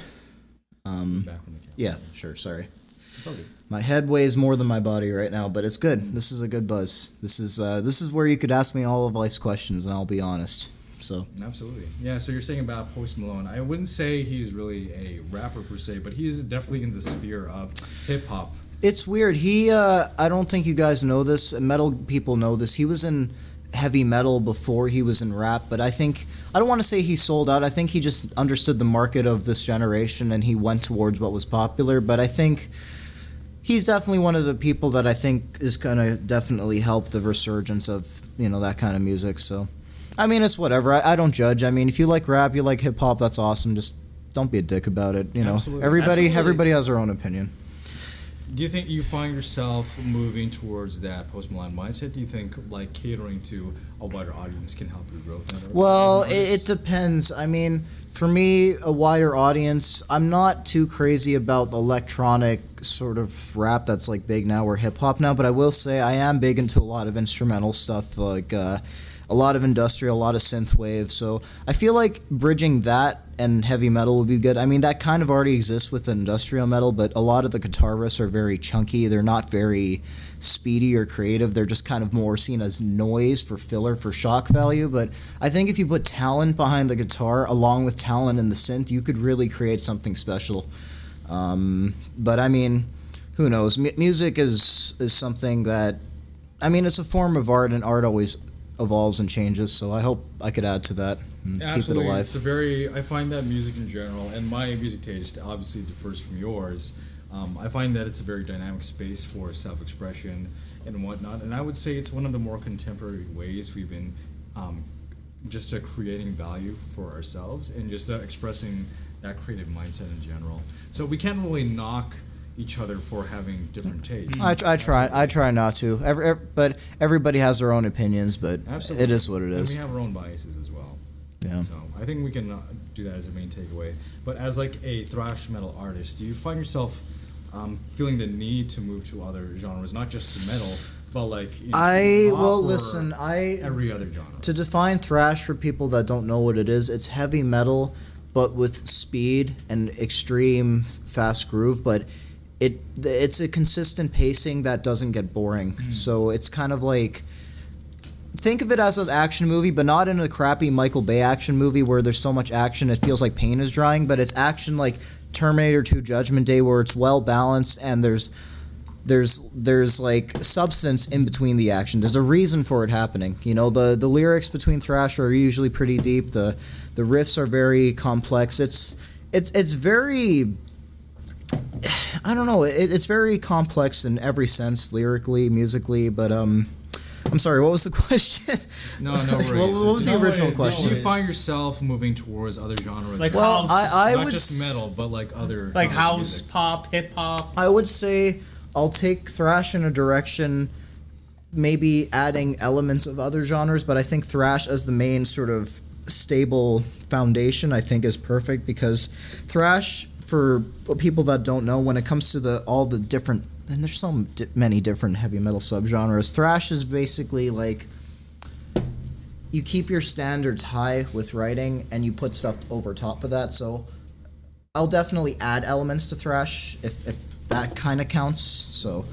Back on the camera. Yeah, sure. Sorry. It's all good. My head weighs more than my body right now, but it's good. This is a good buzz. This is where you could ask me all of life's questions, and I'll be honest. So Absolutely. Yeah, so you're saying about Post Malone. I wouldn't say he's really a rapper per se, but he's definitely in the sphere of hip hop. it's weird. I don't think you guys know this. Metal people know this. He was in heavy metal before he was in rap, but I don't want to say he sold out. I think he just understood the market of this generation and he went towards what was popular. But I think he's definitely one of the people that I think is gonna definitely help the resurgence of that kind of music. So, I mean, it's whatever. I don't judge. I mean, if you like rap, you like hip hop, that's awesome. Just don't be a dick about it. Absolutely. Everybody has their own opinion. Do you think you find yourself moving towards that Post Malone mindset? Do you think like catering to a wider audience can help your growth? Well, it depends. I mean, for me, a wider audience, I'm not too crazy about electronic sort of rap that's like big now or hip hop now, but I will say I am big into a lot of instrumental stuff, like a lot of industrial, a lot of synthwave. So I feel like bridging that and heavy metal would be good. I mean, that kind of already exists with industrial metal, but a lot of the guitar riffs are very chunky. They're not very speedy or creative. They're just kind of more seen as noise for filler, for shock value. But I think if you put talent behind the guitar along with talent in the synth, you could really create something special. But I mean, who knows? Music is something that, I mean, it's a form of art, and art always evolves and changes, so I hope I could add to that and keep it alive. I find that music in general, and my music taste obviously differs from yours. I find that it's a very dynamic space for self-expression and whatnot, and I would say it's one of the more contemporary ways we've been just creating value for ourselves and just expressing that creative mindset in general. So we can't really knock each other for having different tastes. I try not to. But everybody has their own opinions. But Absolutely. It is what it is. And we have our own biases as well. Yeah. So I think we can do that as a main takeaway. But as like a thrash metal artist, do you find yourself feeling the need to move to other genres, not just to metal, but like every other genre? To define thrash for people that don't know what it is, it's heavy metal, but with speed and extreme fast groove. But it's a consistent pacing that doesn't get boring. So it's kind of like, think of it as an action movie, but not in a crappy Michael Bay action movie where there's so much action it feels like paint is drying, but it's action like Terminator 2 Judgment Day, where it's well balanced and there's like substance in between the action. There's a reason for it happening. The lyrics between thrash are usually pretty deep. The riffs are very complex. It's very, I don't know. It's very complex in every sense, lyrically, musically. But I'm sorry. What was the question? No worries. What was the original question? Do you find yourself moving towards other genres? Like Well, house, I not would just metal, but like other like genres of house, music. pop, hip hop. I would say I'll take thrash in a direction, maybe adding elements of other genres. But I think thrash as the main sort of stable foundation, I think, is perfect, because thrash, for people that don't know, when it comes to all the different, and there's so many different heavy metal subgenres, thrash is basically like you keep your standards high with writing and you put stuff over top of that. So I'll definitely add elements to thrash if that kind of counts. So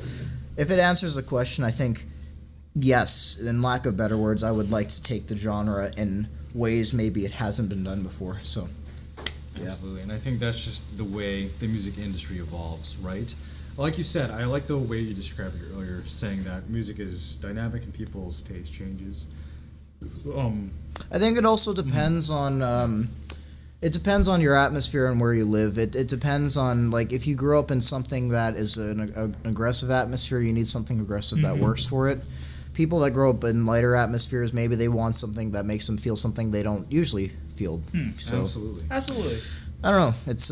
if it answers the question, I think yes, in lack of better words, I would like to take the genre in ways maybe it hasn't been done before. So yeah. Absolutely, and I think that's just the way the music industry evolves, right? Like you said, I like the way you described it earlier, saying that music is dynamic and people's taste changes. I think it also depends on it depends on your atmosphere and where you live. It depends on, like, if you grew up in something that is an aggressive atmosphere, you need something aggressive that works for it. People that grow up in lighter atmospheres, maybe they want something that makes them feel something they don't usually feel. So Absolutely. I don't know. It's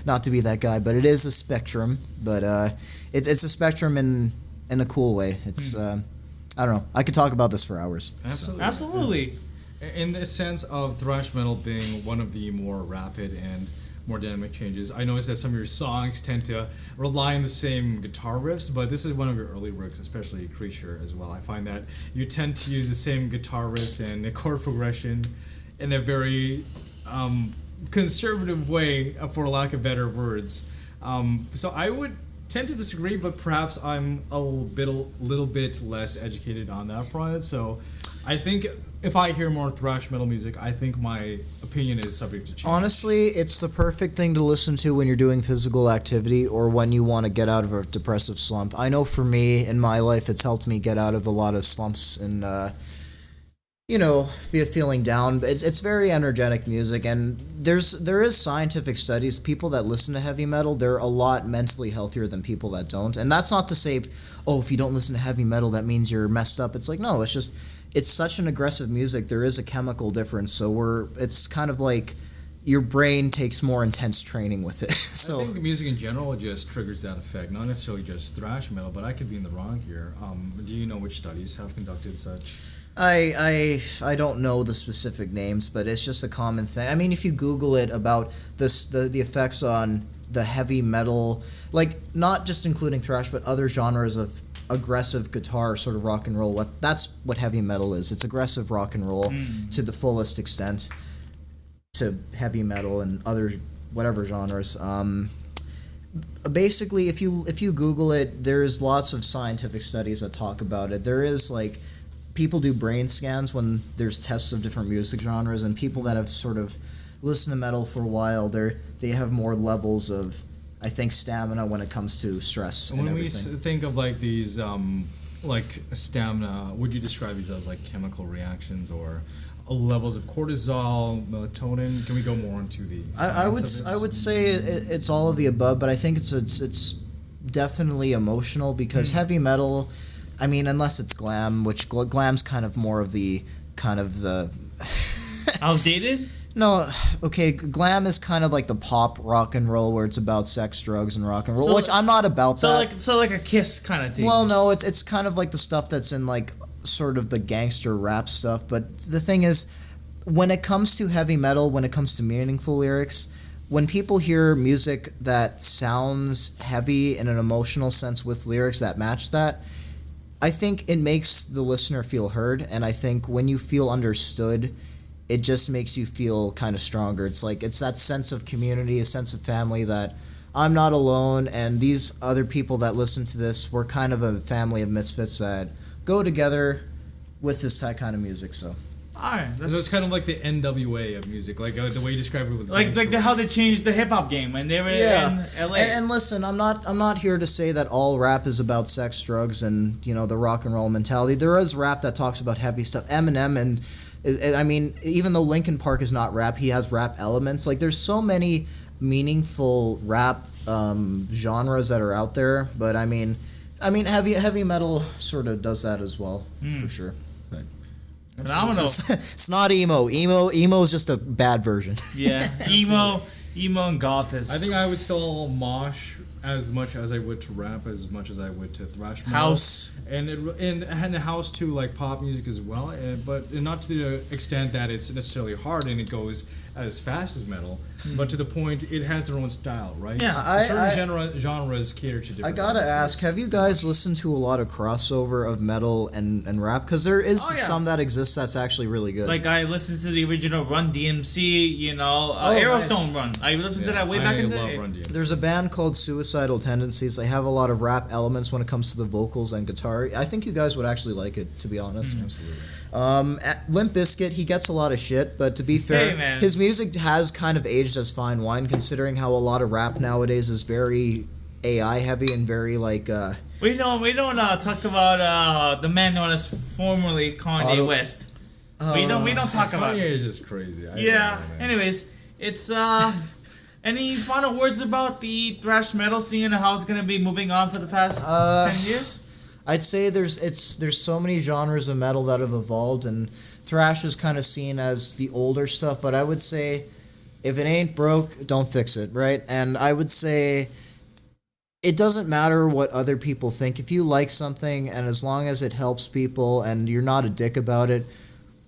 not to be that guy, but it is a spectrum. But it's a spectrum in a cool way. It's I don't know. I could talk about this for hours. Absolutely. In the sense of thrash metal being one of the more rapid and more dynamic changes, I noticed that some of your songs tend to rely on the same guitar riffs, but this is one of your early works, especially Creature as well. I find that you tend to use the same guitar riffs and the chord progression in a very conservative way, for lack of better words. So I would tend to disagree, but perhaps I'm a little bit less educated on that front. So I think if I hear more thrash metal music, I think my opinion is subject to change. Honestly, it's the perfect thing to listen to when you're doing physical activity or when you want to get out of a depressive slump. I know for me, in my life, it's helped me get out of a lot of slumps and, feeling down. But it's very energetic music, and there is scientific studies. People that listen to heavy metal, they're a lot mentally healthier than people that don't. And that's not to say, oh, if you don't listen to heavy metal, that means you're messed up. It's like, no, it's just... It's such an aggressive music. There is a chemical difference, so it's kind of like your brain takes more intense training with it. So I think music in general just triggers that effect, not necessarily just thrash metal, but I could be in the wrong here. Do you know which studies have conducted such? I don't know the specific names, but it's just a common thing. I mean, if you Google it about the effects on the heavy metal, like not just including thrash, but other genres of aggressive guitar, sort of rock and roll. That's what heavy metal is. It's aggressive rock and roll to the fullest extent, to heavy metal and other whatever genres. Basically, if you Google it, there's lots of scientific studies that talk about it. There is like people do brain scans when there's tests of different music genres, and people that have sort of listened to metal for a while, they have more levels of, I think, stamina when it comes to stress and everything. When we think of like these like stamina, would you describe these as like chemical reactions or levels of cortisol, melatonin? Can we go more into the science of this? I would say it's all of the above, but I think it's definitely emotional because heavy metal, I mean, unless it's glam, which glam's kind of more of the Outdated? No, okay, glam is kind of like the pop rock and roll where it's about sex, drugs, and rock and roll, which I'm not about that. So like a Kiss kind of thing. Well, no, it's kind of like the stuff that's in like sort of the gangster rap stuff, but the thing is, when it comes to heavy metal, when it comes to meaningful lyrics, when people hear music that sounds heavy in an emotional sense with lyrics that match that, I think it makes the listener feel heard, and I think when you feel understood, it just makes you feel kind of stronger. It's like, it's that sense of community, a sense of family that I'm not alone, and these other people that listen to this, we're kind of a family of misfits that go together with this kind of music, so. Alright. So it's kind of like the NWA of music, like the way you describe it with how they changed the hip hop game when they were in LA. And listen, I'm not here to say that all rap is about sex, drugs, and the rock and roll mentality. There is rap that talks about heavy stuff. Eminem, and I mean, even though Linkin Park is not rap, he has rap elements. Like, there's so many meaningful rap genres that are out there, but I mean, heavy metal sort of does that as well, for sure. But phenomenal. It's not emo. Emo is just a bad version. Yeah, emo and goth is. I think I would still mosh as much as I would to rap, as much as I would to thrash metal. House. And house to like pop music as well, but not to the extent that it's necessarily hard and it goes as fast as metal, but to the point it has their own style, right? Yeah. Certain genres cater to different. I gotta ask, have you guys listened to a lot of crossover of metal and rap? Because there is some that exists that's actually really good. Like, I listened to the original Run DMC, Aerostone Run. I listened to that way back in the day. Run DMC. There's a band called Suicidal Tendencies. They have a lot of rap elements when it comes to the vocals and guitar. I think you guys would actually like it, to be honest. Absolutely. Limp Bizkit, he gets a lot of shit, but to be fair, his music has kind of aged as fine wine, considering how a lot of rap nowadays is very AI heavy and very like. We don't talk about the man known as formerly Kanye West. We don't talk about. Kanye is just crazy. Anyways, it's any final words about the thrash metal scene and how it's gonna be moving on for the past 10 years? I'd say there's so many genres of metal that have evolved, and thrash is kind of seen as the older stuff, but I would say if it ain't broke, don't fix it, right? And I would say it doesn't matter what other people think. If you like something, and as long as it helps people and you're not a dick about it,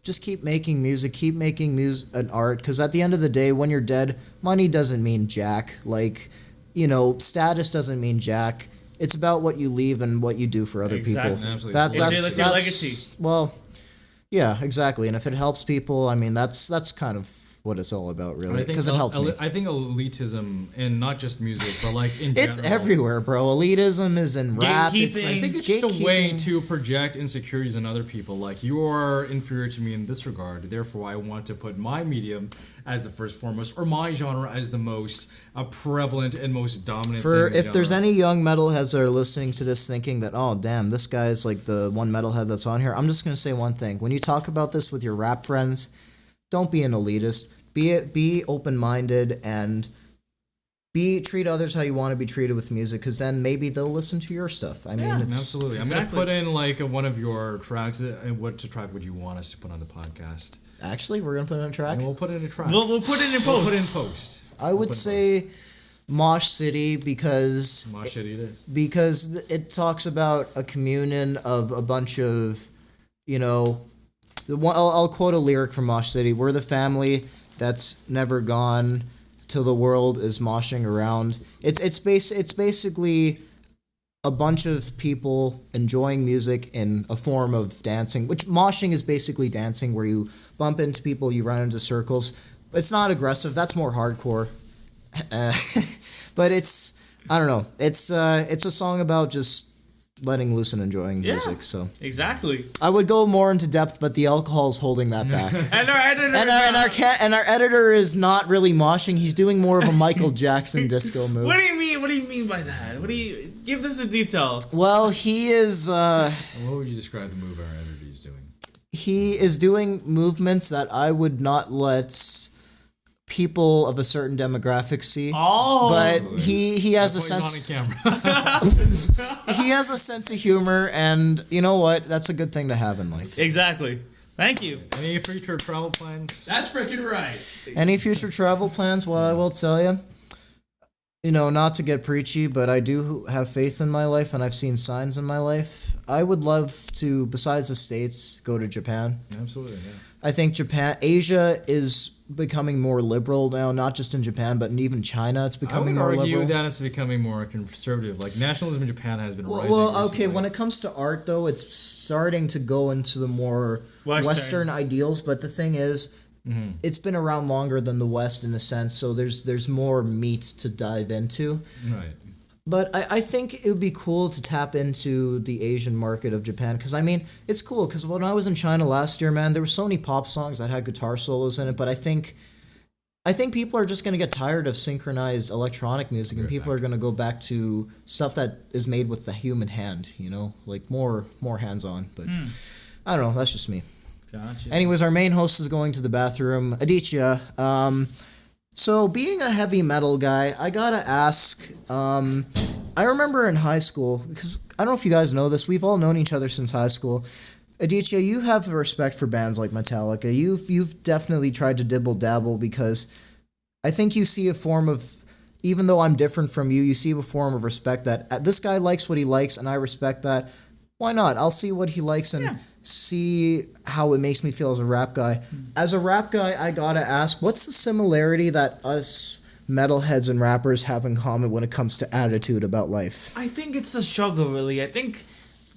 just keep making music, and art, because at the end of the day, when you're dead, money doesn't mean jack. Like, status doesn't mean jack. It's about what you leave and what you do for other people. Absolutely. That's your legacy. Well, yeah, exactly. And if it helps people, I mean, that's kind of what it's all about, really, I think because it helped me. I think elitism, and not just music, but like in It's general, everywhere, bro. Elitism is in rap. It's, Gatekeeping. I think it's just a way gatekeeping. to project insecurities on other people. Like, you are inferior to me in this regard, therefore I want to put my medium as the first foremost, or my genre as the most prevalent and most dominant For thing in if there's genre. any young metalheads that are listening to this thinking that, oh damn, this guy's like the one metalhead that's on here, I'm just gonna say one thing. When you talk about this with your rap friends, don't be an elitist. Be open-minded and treat others how you want to be treated with music, because then maybe they'll listen to your stuff. I mean, it's Absolutely. I'm Exactly. going to put in like one of your tracks. And what track would you want us to put on the podcast? actually we're gonna put in a track. And we'll put in a track. We'll put it in We'll post. put in post. I would say Mosh City because Mosh City it is. it talks about a communion of a bunch of, I'll quote a lyric from Mosh City. We're the family that's never gone till the world is moshing around. It's basically a bunch of people enjoying music in a form of dancing, which moshing is basically dancing, where you bump into people, you run into circles. It's not aggressive. That's more hardcore. But it's, I don't know. It's a song about just letting loose and enjoying music. So Exactly. I would go more into depth, but the alcohol's holding that back. And our editor. and our editor is not really moshing. He's doing more of a Michael Jackson disco move. What do you mean? What do you mean by that? What do you give this a detail? Well, he is And what would you describe the move our editor is doing? he is doing movements that I would not let people of a certain demographic see. Oh, But he has a That's why sense. he's on camera. He has a sense of humor, and you know what? That's a good thing to have in life. exactly. Thank you. Any future travel plans? That's freaking right. Any future travel plans? Well, I will tell you, not to get preachy, but I do have faith in my life, and I've seen signs in my life. I would love to, besides the States, go to Japan. Absolutely, yeah. I think Asia is becoming more liberal now, not just in Japan, but in even China, it's I becoming would more argue liberal. that it's becoming more conservative. Like, nationalism in Japan has been rising. Well, okay, recently. when it comes to art, though, it's starting to go into the more Western ideals, but the thing is, it's been around longer than the West in a sense, so there's more meat to dive into. Right. But I think it would be cool to tap into the Asian market of Japan, because, I mean, it's cool, because when I was in China last year, man, there were so many pop songs that had guitar solos in it, but I think people are just going to get tired of synchronized electronic music, and people are going to go back to stuff that is made with the human hand, like more hands-on, but I don't know, that's just me. Gotcha. Anyways, our main host is going to the bathroom. Aditya, so being a heavy metal guy, I gotta ask, I remember in high school, because I don't know if you guys know this, we've all known each other since high school. Aditya, you have a respect for bands like Metallica. You've definitely tried to dibble-dabble, because I think you see a form of, even though I'm different from you, you see a form of respect that this guy likes what he likes, and I respect that. Why not? I'll see what he likes and see how it makes me feel as a rap guy. As a rap guy, I gotta ask, what's the similarity that us metalheads and rappers have in common when it comes to attitude about life? I think it's a struggle, really. I think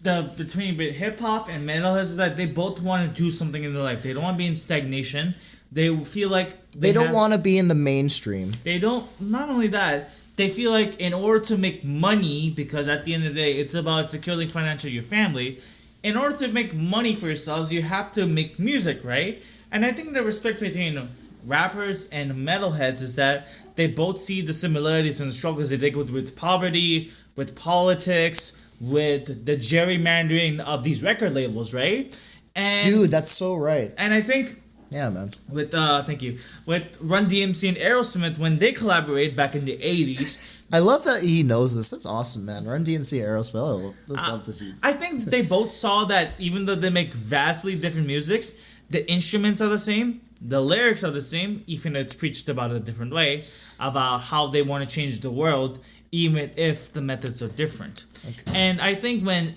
between hip hop and metalheads is that they both want to do something in their life. They don't want to be in stagnation. They feel like They don't want to be in the mainstream. They don't. Not only that, they feel like in order to make money, because at the end of the day, it's about securing financially your family. In order to make money for yourselves, you have to make music, right? And I think the respect between rappers and metalheads is that they both see the similarities and the struggles they deal with poverty, with politics, with the gerrymandering of these record labels, right? And Dude, that's so right. And I think Yeah, man. with thank you, with Run DMC and Aerosmith when they collaborated back in the 80s. I love that he knows this. That's awesome, man. Run DMC Aerosmith. I love this. I think they both saw that even though they make vastly different musics, the instruments are the same, the lyrics are the same, even though it's preached about a different way, about how they want to change the world, even if the methods are different. Okay. And I think when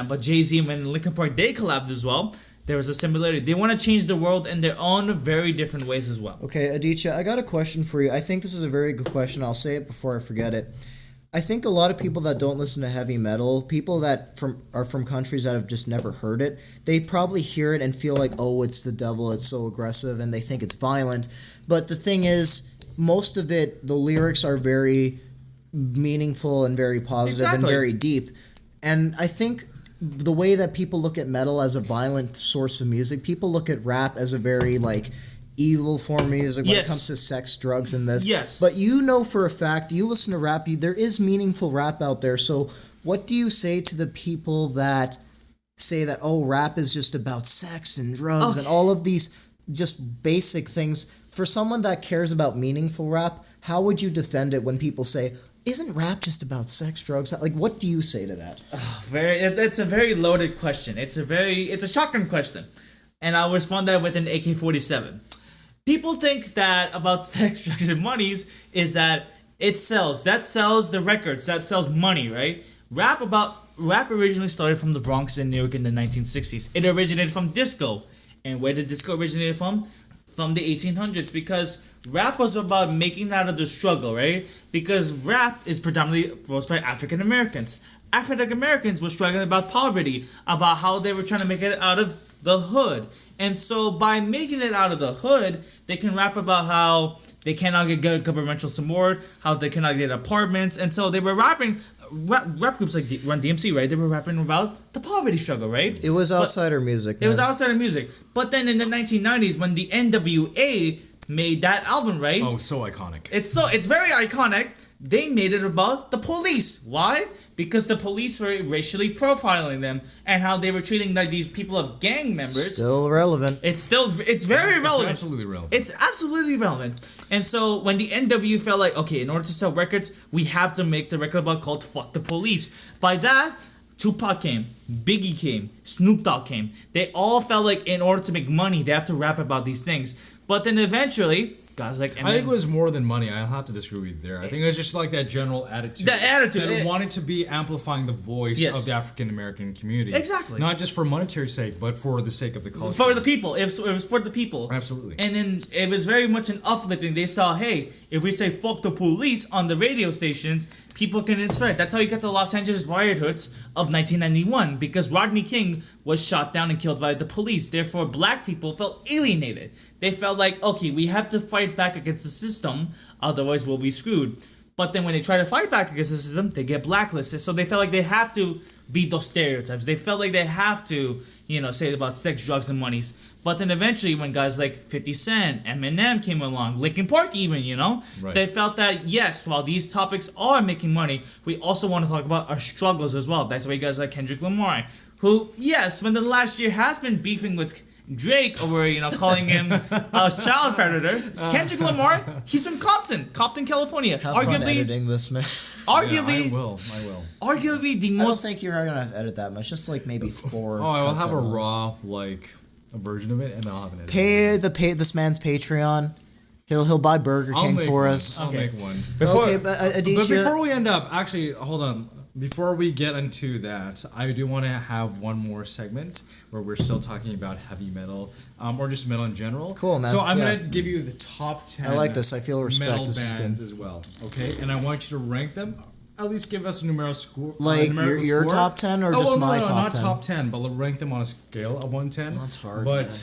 but Jay-Z and when Linkin Park, they collabed as well, there was a similarity. They want to change the world in their own very different ways as well. Okay, Aditya, I got a question for you. I think this is a very good question. I'll say it before I forget it. I think a lot of people that don't listen to heavy metal, people that are from countries that have just never heard it, they probably hear it and feel like, oh, it's the devil, it's so aggressive, and they think it's violent. But the thing is, most of it, the lyrics are very meaningful and very positive and very deep. And I think the way that people look at metal as a violent source of music, people look at rap as a very, like, evil form of music when it comes to sex, drugs, and this. Yes. But you know for a fact, you listen to rap, there is meaningful rap out there. So what do you say to the people that say that, oh, rap is just about sex and drugs and all of these just basic things? For someone that cares about meaningful rap, how would you defend it when people say, isn't rap just about sex, drugs? Like, what do you say to that? It's a very loaded question. It's a shotgun question. And I'll respond that with an AK-47. People think that about sex, drugs, and monies is that it sells. That sells the records. That sells money, right? Rap originally started from the Bronx in New York in the 1960s. It originated from disco. And where did disco originate from? From the 1800s, because rap was about making out of the struggle, right? Because rap is predominantly voiced by African Americans. African Americans were struggling about poverty, about how they were trying to make it out of the hood. And so by making it out of the hood, they can rap about how they cannot get governmental support, how they cannot get apartments. And so they were rapping, rap groups like Run DMC, right? They were rapping about the poverty struggle, right? It was outsider music. It was outsider music. But then in the 1990s, when the NWA made that album, right? Oh, so iconic. It's very iconic. They made it about the police. Why? Because the police were racially profiling them and how they were treating like these people of gang members. Still relevant. It's very relevant. It's absolutely relevant. It's absolutely relevant. And so when the NW felt like, okay, in order to sell records, we have to make the record about called Fuck the Police. By that, Tupac came, Biggie came, Snoop Dogg came. They all felt like in order to make money, they have to rap about these things. But then eventually, guys like Eminem, I think it was more than money. I'll have to disagree with you there. I think it was just like that general attitude. The attitude. That wanted to be amplifying the voice of the African American community. Exactly. Not just for monetary sake, but for the sake of the culture. For the people. It was for the people. Absolutely. And then it was very much an uplifting. They saw, hey, if we say fuck the police on the radio stations, people can inspire. That's how you get the Los Angeles riot hoods of 1991, because Rodney King was shot down and killed by the police. Therefore, black people felt alienated. They felt like, okay, we have to fight back against the system, otherwise we'll be screwed. But then when they try to fight back against the system, they get blacklisted. So they felt like they have to beat those stereotypes. They felt like they have to, say about sex, drugs, and monies. But then eventually when guys like 50 Cent, Eminem came along, Linkin Park even, Right. They felt that, yes, while these topics are making money, we also want to talk about our struggles as well. That's why guys like Kendrick Lamar, who, yes, when the last year has been beefing with Drake over, calling him a child predator. Kendrick Lamar, he's from Compton, California. Have fun editing this, man. Arguably, I will. Arguably the I don't most. think you're gonna edit that much. Just like maybe 4. Oh, I will cuts have at a most. raw, a version of it, and I'll have an edit. Pay this man's Patreon. He'll buy Burger King for us. I'll make one. Okay, but But Aditya, before we end up, actually, hold on. Before we get into that, I do want to have one more segment where we're still talking about heavy metal, or just metal in general. Cool, man. So I'm Yeah. gonna give you the top 10. I like this. I feel respect. Metal This is bands good. as well. Okay, and I want you to rank them. At least give us a numerical score. Like numerical your score. top 10 or Oh, just well, my no, top not 10? top 10, but rank them on a scale of 1 to 10. That's hard, But man.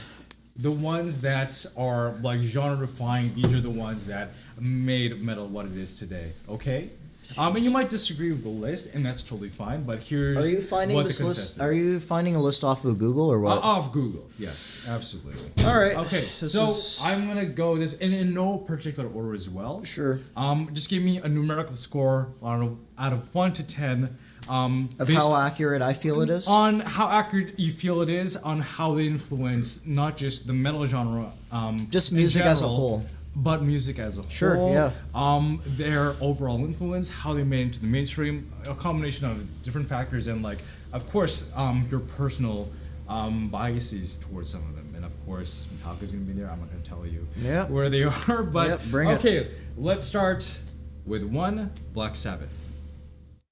the ones that are like genre defining, these are the ones that made metal what it is today. Okay. And you might disagree with the list, and that's totally fine. But here's Are you finding what this the list? consensus Are is. you finding a list off of Google or what? Off Google? Yes, absolutely. All right. Okay, This so is- I'm gonna go this in no particular order as well. Sure. Just give me a numerical score out of 1 to 10. Of based how accurate I feel it is. on how accurate you feel it is, on how they influence not just the metal genre, Just in music as a general, whole. but music as a Sure, whole. yeah. Their overall influence, how they made it into the mainstream, a combination of different factors, and of course, your personal biases towards some of them. And of course, Metallica's gonna be there. I'm not gonna tell you Yeah. where they are, but Yep, bring it. okay, let's start with 1, Black Sabbath.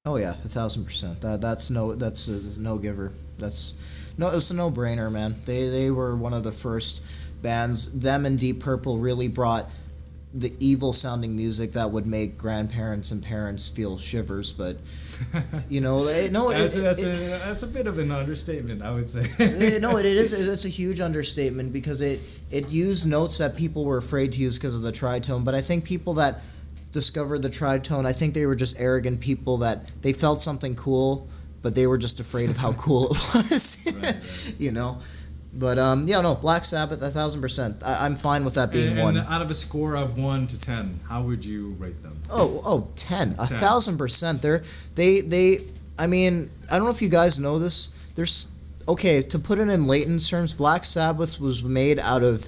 Oh yeah, 1,000%. That's a no giver. It's a no brainer, man. They were one of the first bands. Them and Deep Purple really brought the evil sounding music that would make grandparents and parents feel shivers, but that's a bit of an understatement, I would say. it is. It's a huge understatement because it used notes that people were afraid to use because of the tritone. But I think people that discovered the tritone, I think they were just arrogant people that they felt something cool, but they were just afraid of how cool it was. Right. But Black Sabbath, 1,000%. I'm fine with that being one. And out of a score of 1 to 10, how would you rate them? 10. 1,000%. I mean, I don't know if you guys know this. To put it in layman's terms, Black Sabbath was made out of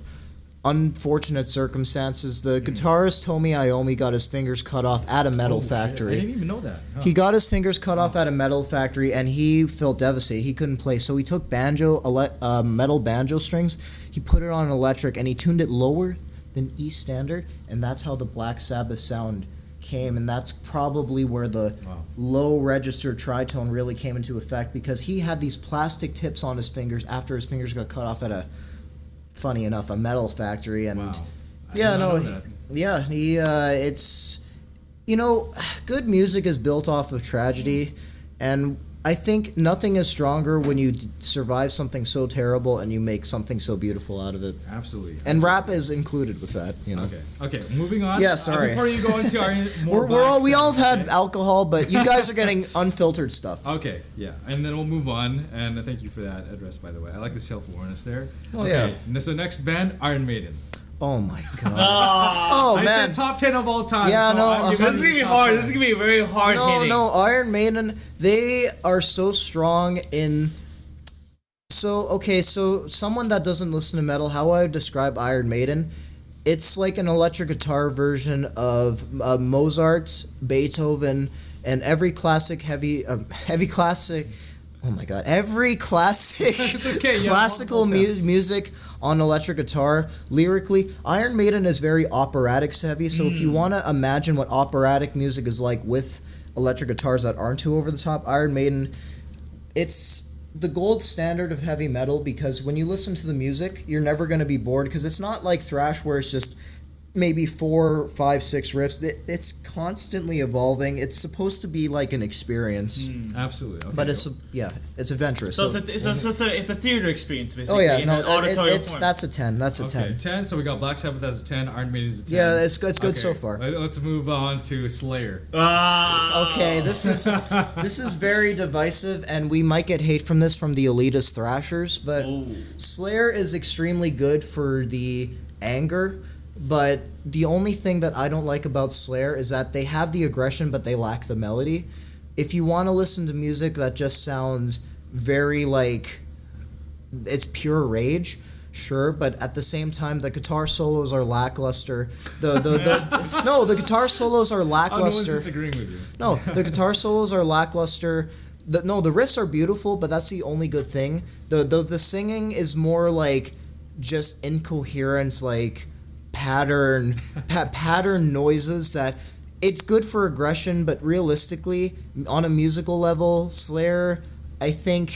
unfortunate circumstances. The guitarist Tomi Iommi got his fingers cut off at a metal factory. I didn't even know that. Huh. He got his fingers cut off at a metal factory, and he felt devastated. He couldn't play, so he took metal banjo strings, he put it on electric, and he tuned it lower than E standard, and that's how the Black Sabbath sound came, and that's probably where the low register tritone really came into effect, because he had these plastic tips on his fingers after his fingers got cut off at a metal factory. And good music is built off of tragedy, and I think nothing is stronger when you survive something so terrible and you make something so beautiful out of it. Absolutely. And rap is included with that, Okay, moving on. Yeah, sorry. Before you go into our we all have had alcohol, but you guys are getting unfiltered stuff. Okay, yeah, and then we'll move on. And thank you for that address, by the way. I like the self-awareness there. Oh yeah. So next band, Iron Maiden. Oh my god. I said top 10 of all time. Yeah, this is gonna be hard. This is gonna be very hard hitting. No, Iron Maiden, they are so strong in. So someone that doesn't listen to metal, how I would describe Iron Maiden, it's like an electric guitar version of Mozart, Beethoven, and every classic classical music on electric guitar. Lyrically, Iron Maiden is very operatics heavy, so if you want to imagine what operatic music is like with electric guitars that aren't too over the top, Iron Maiden, it's the gold standard of heavy metal, because when you listen to the music, you're never going to be bored, because it's not like thrash where it's just maybe 4, 5, 6 riffs. It's constantly evolving. It's supposed to be like an experience. Absolutely. Okay, but it's adventurous. So it's a theater experience, basically. Oh yeah, that's a 10. That's a 10. 10. So we got Black Sabbath as a 10. Iron Maiden is a 10. Yeah, it's good so far. Let's move on to Slayer. Okay, this is very divisive, and we might get hate from this from the elitist thrashers, but Slayer is extremely good for the anger. But the only thing that I don't like about Slayer is that they have the aggression, but they lack the melody. If you want to listen to music that just sounds very like it's pure rage, sure, but at the same time, the guitar solos are lackluster. The guitar solos are lackluster. No one's disagreeing with you. No, the guitar solos are lackluster. The riffs are beautiful, but that's the only good thing. The singing is more like just incoherent, like pattern noises that it's good for aggression, but realistically, on a musical level, Slayer, I think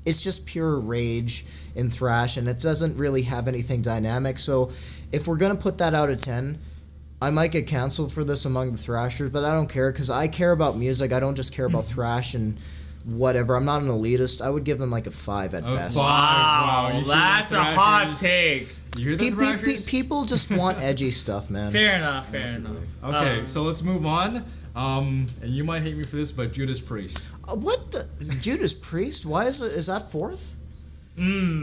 it's just pure rage in thrash, and it doesn't really have anything dynamic. So if we're going to put that out of 10, I might get canceled for this among the thrashers, but I don't care, because I care about music. I don't just care about thrash and whatever. I'm not an elitist. I would give them like a 5 at best. Wow, that's a hot take. You hear the people just want edgy stuff, man. Fair enough. Okay, so let's move on. And you might hate me for this, but Judas Priest. What the Judas Priest? Why is that 4th?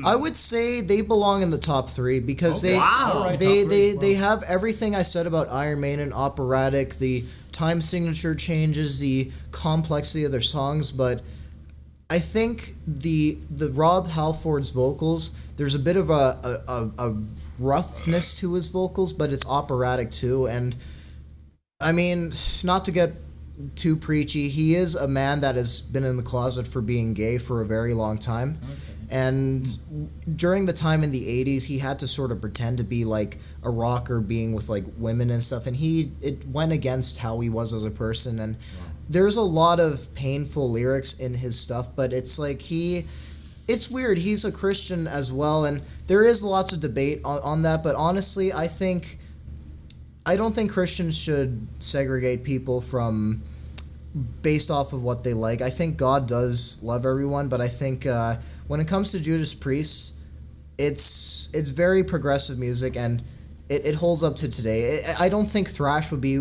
I would say they belong in the top 3 because they have everything I said about Iron Maiden, operatic, the time signature changes, the complexity of their songs, but I think the Rob Halford's vocals, there's a bit of a roughness to his vocals, but it's operatic too. And I mean, not to get too preachy, he is a man that has been in the closet for being gay for a very long time. Okay. And during the time in the 80s, he had to sort of pretend to be like a rocker, being with like women and stuff, and it went against how he was as a person. And there's a lot of painful lyrics in his stuff, but it's like it's weird. He's a Christian as well, and there is lots of debate on that, but honestly, I think I don't think Christians should segregate people from based off of what they like. I think God does love everyone, but I think when it comes to Judas Priest, it's very progressive music, and it holds up to today. I don't think thrash would be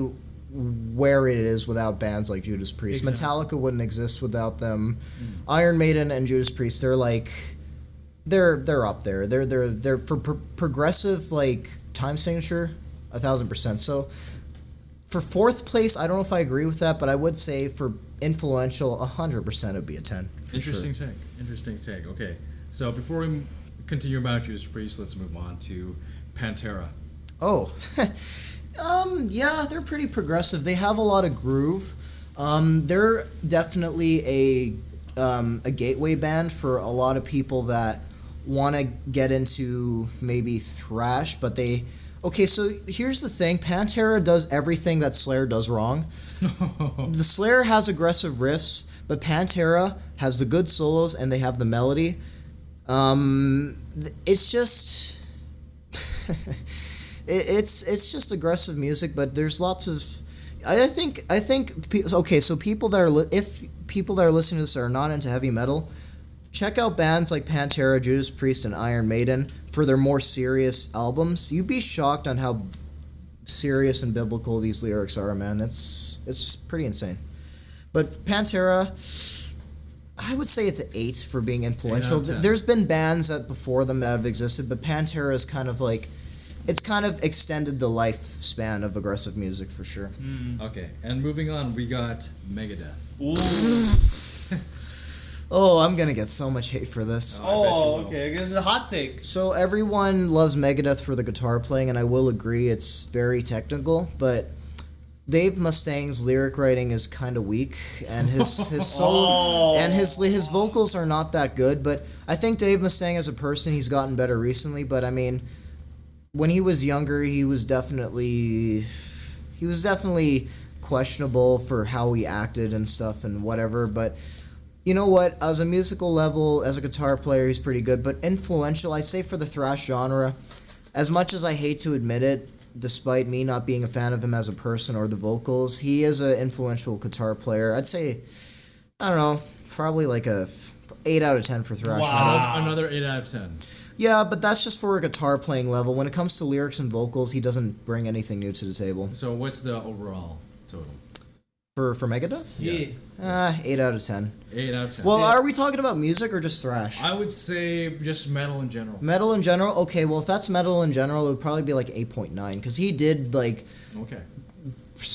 where it is without bands like Judas Priest. Exactly. Metallica wouldn't exist without them. Iron Maiden and Judas Priest, they're like they're up there. They're for progressive like time signature, 1,000%. So for fourth place, I don't know if I agree with that, but I would say for influential, 100% would be a 10. Interesting take. Interesting take. Okay, so before we continue about Judas Priest, let's move on to Pantera. Oh, yeah, they're pretty progressive. They have a lot of groove. They're definitely a gateway band for a lot of people that want to get into maybe thrash, but they... Okay, so here's the thing. Pantera does everything that Slayer does wrong. The Slayer has aggressive riffs, but Pantera has the good solos and they have the melody. It's just... it's just aggressive music, but there's lots of... I think okay, so people that are if people that are listening to this are not into heavy metal, check out bands like Pantera, Judas Priest, and Iron Maiden for their more serious albums. You'd be shocked on how serious and biblical these lyrics are, man. It's pretty insane. But Pantera, I would say it's an 8 for being influential. 8 out of 10. There's been bands that before them that have existed, but Pantera is kind of like... It's kind of extended the lifespan of aggressive music for sure. Okay, and moving on, we got Megadeth. Ooh. Oh, I'm gonna get so much hate for this. I bet you will. Okay. This is a hot take. So everyone loves Megadeth for the guitar playing, and I will agree it's very technical, but Dave Mustang's lyric writing is kind of weak, and his solo and his vocals are not that good. But I think Dave Mustaine as a person, he's gotten better recently. But I mean, when he was younger, he was definitely questionable for how he acted and stuff and whatever. But you know what? As a musical level, as a guitar player, he's pretty good. But influential, I say for the thrash genre, as much as I hate to admit it, despite me not being a fan of him as a person or the vocals, he is an influential guitar player. I'd say, I don't know, probably like a 8 out of 10 for thrash metal. Another 8 out of 10. Yeah, but that's just for a guitar playing level. When it comes to lyrics and vocals, he doesn't bring anything new to the table. So what's the overall total? For Megadeth? Yeah. 8 out of 10. 8 out of 10. Well, are we talking about music or just thrash? I would say just metal in general. Metal in general? Okay, well, if that's metal in general, it would probably be like 8.9, because he did, like... Okay.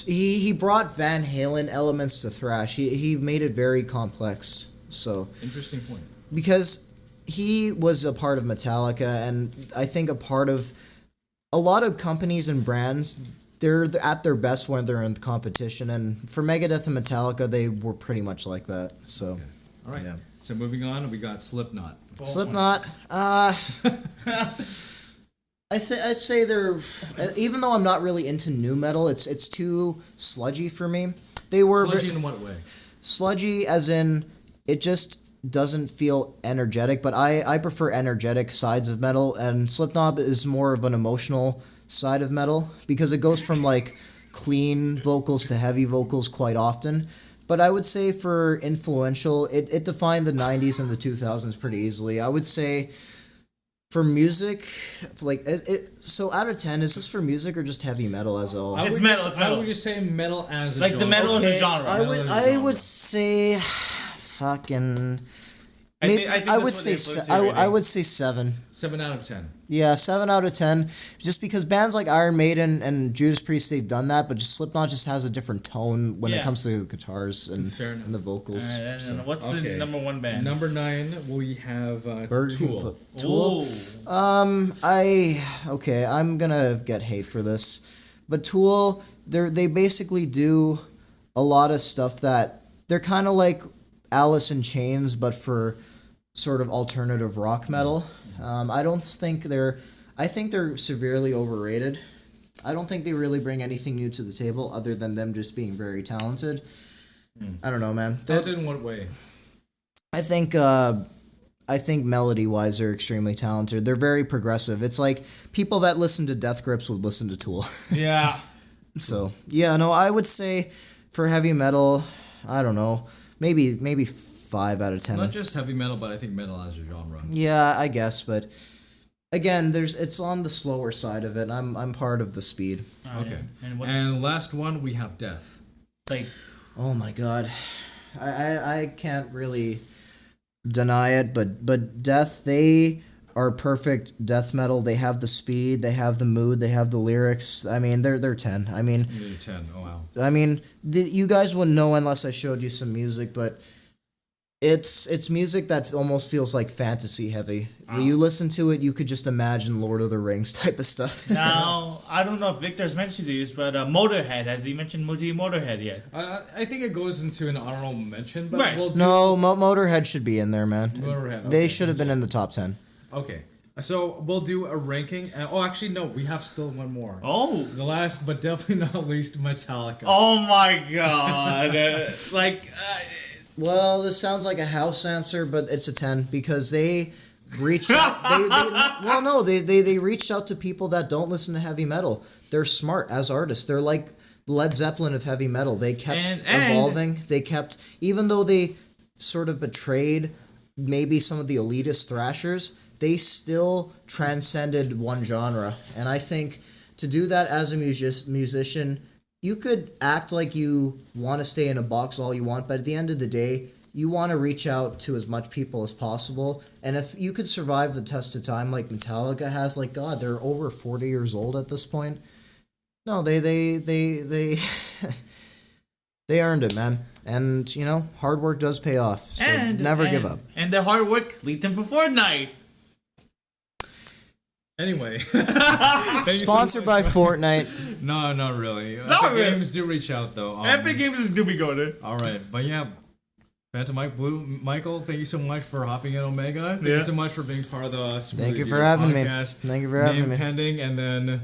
He brought Van Halen elements to thrash. He made it very complex, so... Interesting point. Because he was a part of Metallica, and I think a part of... A lot of companies and brands... They're at their best when they're in competition, and for Megadeth and Metallica, they were pretty much like that. So, Okay. All right. Yeah. So moving on, we got Slipknot. Slipknot. I say they're, even though I'm not really into nu metal, it's too sludgy for me. They were Sludgy in what way? sludgy, as in it just doesn't feel energetic. But I prefer energetic sides of metal, and Slipknot is more of an emotional side of metal because it goes from like clean vocals to heavy vocals quite often. But I would say for influential, it defined the 90s and the 2000s pretty easily. I would say for music, like so out of 10, is this for music or just heavy metal as a whole? It's metal. I would just say metal as a Like the genre. metal is a Okay, genre. I would say fucking maybe I think I this would one say influenced I your would rating. say 7. 7 out of 10. Yeah, 7 out of 10. Just because bands like Iron Maiden and Judas Priest, they've done that, but just Slipknot just has a different tone when it Yeah. comes to the guitars Fair enough. and the vocals. All right, and what's Okay. the number one band? Number 9, we have Burger King Tool. Foot- Tool. Ooh. I'm gonna get hate for this, but Tool, they basically do a lot of stuff that they're kind of like Alice in Chains, but for sort of alternative rock metal. I think they're severely overrated. I don't think they really bring anything new to the table other than them just being very talented. I don't know, man. Talented in what way? I think melody-wise, they're extremely talented. They're very progressive. It's like people that listen to Death Grips would listen to Tool. Yeah. So yeah, no, I would say for heavy metal, I don't know, maybe 5 out of 10. Not just heavy metal, but I think metal as a genre. Yeah, I guess, but again, it's on the slower side of it. I'm part of the speed. Okay. And what's And last one, we have death. like? Oh my god, I can't really deny it, but Death, they are perfect death metal. They have the speed, they have the mood, they have the lyrics. I mean, they're 10. I mean, You're 10. Oh wow. I mean, you guys wouldn't know unless I showed you some music, but it's music that almost feels like fantasy heavy. You listen to it, you could just imagine Lord of the Rings type of stuff. Now, I don't know if Victor's mentioned these, but Motorhead, has he mentioned Motorhead yet? I think it goes into an honorable mention, but Right. we'll do No, Motorhead should be in there, man. Motorhead. They Okay. should have been in the top 10. Okay. So we'll do a ranking. Actually, no, we have still one more. Oh. The last, but definitely not least, Metallica. Oh my god. Well, this sounds like a house answer, but it's a 10 because they reached out. They reached out to people that don't listen to heavy metal. They're smart as artists. They're like Led Zeppelin of heavy metal. They kept evolving. They kept, even though they sort of betrayed maybe some of the elitist thrashers, they still transcended one genre. And I think to do that as a musician, you could act like you want to stay in a box all you want, but at the end of the day, you want to reach out to as much people as possible. And if you could survive the test of time like Metallica has, like God, they're over 40 years old at this point. No, they they earned it, man. And you know, hard work does pay off. So never give up. And their hard work lead them for Fortnite. Anyway. Sponsored by Fortnite. No, not really. Not Epic really. Games do reach out though. Epic Games is Doobie Golden. All right, but yeah, Phantom Mike Blue, Michael, thank you so much for hopping in Omega. Thank you so much for being part of the Thank you Smoothie for Deal having me. podcast. Thank you for having Name me. pending, and then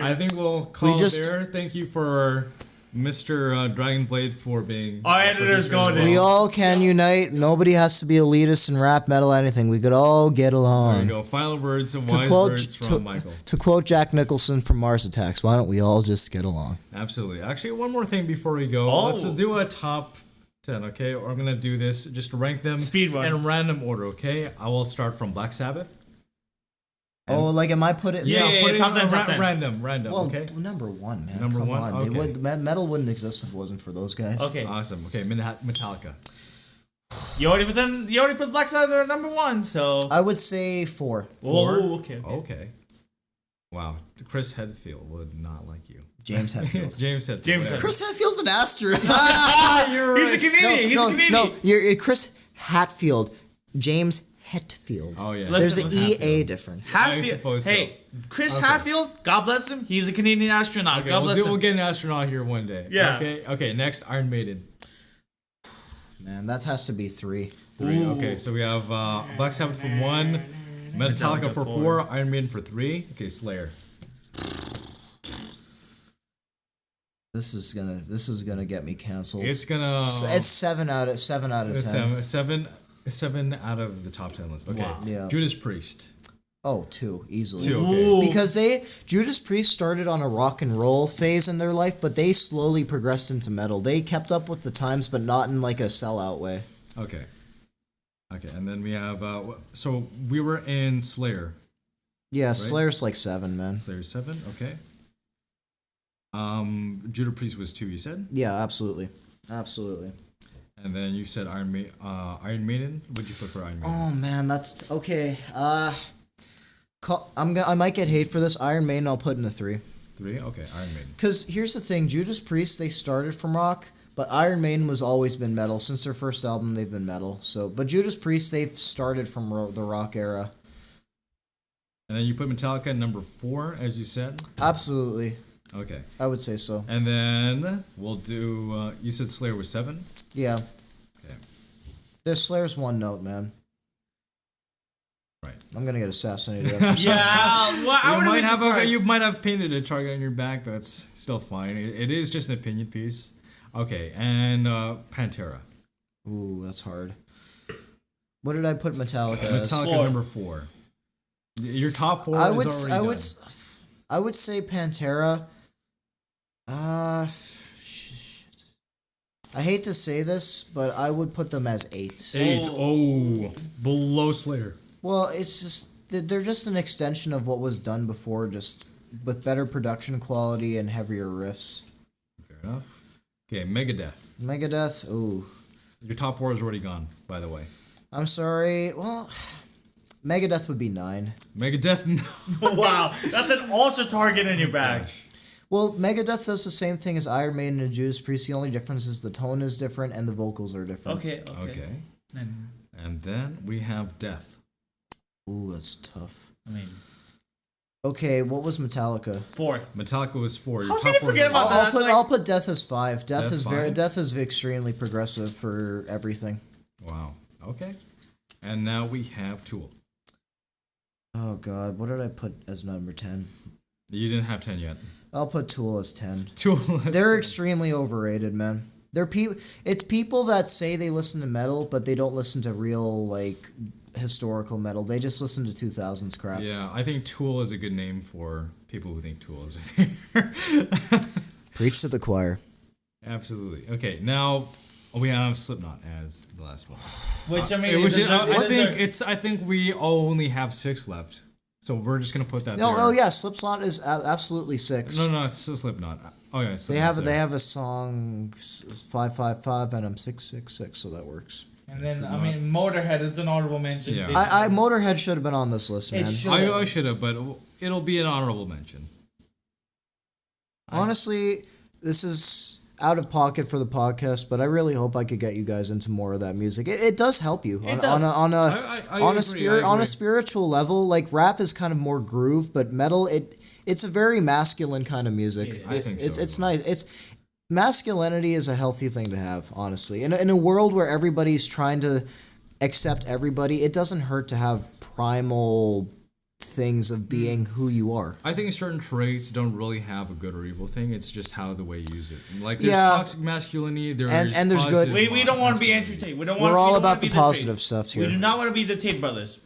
I think we'll call just- it there. Thank you for Mr. Dragonblade for being Our editor's producer as golden. We well. all can unite. Nobody has to be elitist in rap, metal, anything. We could all get There you along. go. Final words of To wise quote, words from Michael. to quote Jack Nicholson from Mars Attacks, why don't we all just get along? Absolutely. Actually, one more thing before we go. Oh. Let's do a top 10, okay? Or I'm going to do this, just rank them Speed run. in random order, okay? I will start from Black Sabbath. Oh, like am I put it? Yeah, put it top in 10, top 10. Random, Well, okay? number one, man. Number Come one? on. Okay. They would, metal wouldn't exist if it wasn't for those guys. Okay. Awesome. Okay, Metallica. You already put Black Sabbath at number 1, so. I would say 4. Oh, okay. Okay. Wow. Chris Hedfield would not like you. James Hetfield. James Hedfield. James whatever. Chris Hetfield's an asterisk. He's a Canadian. No, you're Chris Hatfield. James Hetfield. Oh, yeah. There's an Listen, EA difference. I suppose so. Hey, Chris Okay. Hatfield, God bless him. He's a Canadian astronaut. Okay, God bless we'll him. get an astronaut here one day. Yeah. Okay, next, Iron Maiden. Man, that has to be 3. 3. Ooh. Okay, so we have Black Sabbath for 1, Metallica for 4, Iron Maiden for 3. Okay, Slayer. This is gonna get me canceled. It's gonna. It's 7 out of 10. Seven out of the top 10 list. Okay. Wow. Yeah. Judas Priest. Oh, 2 easily. 2. Okay. Because Judas Priest started on a rock and roll phase in their life, but they slowly progressed into metal. They kept up with the times, but not in like a sellout way. Okay. Okay, and then we have. So we were in Slayer. Yeah, Slayer's like 7, man. Slayer 7. Okay. Judas Priest was 2. You said, Yeah, absolutely. and then you said Iron Maiden. What'd you put for Iron Maiden? Oh man, that's okay. I might get hate for this. Iron Maiden, I'll put in a 3. 3. Okay, Iron Maiden. Because here's the thing: Judas Priest, they started from rock, but Iron Maiden was always been metal since their first album. They've been metal. So, but Judas Priest, they've started from the rock era. And then you put Metallica at number 4, as you said. Absolutely, Okay. I would say so. And then we'll do. You said Slayer was 7. Yeah. Okay. This Slayer's one note, man. Right. I'm gonna get assassinated. After Yeah, well, I You would might have have you might have painted a target on your back. That's still fine. It is just an opinion piece. Okay, and Pantera. Ooh, that's hard. What did I put Metallica as? Metallica's 4. number 4. Your top 4 I is would already done. I would say Pantera. Shit. I hate to say this, but I would put them as 8. 8. Oh, below Slayer. Well, it's just they're just an extension of what was done before, just with better production quality and heavier riffs. Fair enough. Okay, Megadeth, ooh. Your top 4 is already gone, by the way. I'm sorry. Well, Megadeth would be 9. Megadeth, no. Wow, that's an ultra target in your bag. Well, Megadeth does the same thing as Iron Maiden and Judas Priest. The only difference is the tone is different and the vocals are different. Okay. And then we have Death. Ooh, that's tough. I mean, okay, what was Metallica? 4. Metallica was 4. Your How top can you 4 forget about that? I'll put Death as 5. Death is 5? Death is extremely progressive for everything. Wow. Okay. And now we have Tool. Oh God, what did I put as number 10? You didn't have 10 yet. I'll put Tool as 10. Tool. They're extremely overrated, man. It's people that say they listen to metal, but they don't listen to real like historical metal. They just listen to 2000s crap. Yeah, I think Tool is a good name for people who think Tool is. Preach to the choir. Absolutely. Okay, now we have Slipknot as the last one. Which I mean, I think we only have 6 left, so we're just gonna put that. No, there. oh yeah, Slipknot is absolutely 6. No, it's still Slipknot. Oh yeah, They have a song 555 and I'm 666, so that works. And then I mean, Motorhead. It's an honorable mention. Yeah. I Motorhead should have been on this list, man. I should have, but it'll be an honorable mention. Honestly, this is out of pocket for the podcast, but I really hope I could get you guys into more of that music. It does help you on a spiritual level. Like rap is kind of more groove, but metal it's a very masculine kind of music. I think so. It's nice. Masculinity is a healthy thing to have, honestly. In a world where everybody's trying to accept everybody, it doesn't hurt to have primal things of being who you are. I think certain traits don't really have a good or evil thing. It's just how the way you use it. Like there's toxic masculinity, there's and there's good. We don't want to be Andrew Tate. We're all about the positive stuff here. We do not want to be the Tate brothers.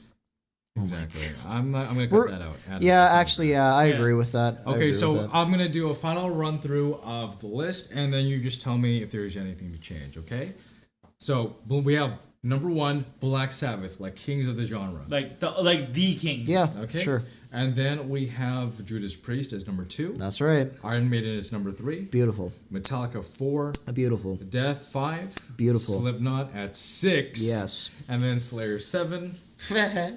Exactly. I'm gonna cut that out. I agree with that. Okay, so I'm gonna do a final run through of the list, and then you just tell me if there's anything to change. Okay. So we have number 1, Black Sabbath, like kings of the genre. Like the king. Yeah. Okay. Sure. And then we have Judas Priest as number 2. That's right. Iron Maiden is number 3. Beautiful. Metallica 4. Beautiful. Death 5. Beautiful. Slipknot at 6. Yes. And then Slayer 7.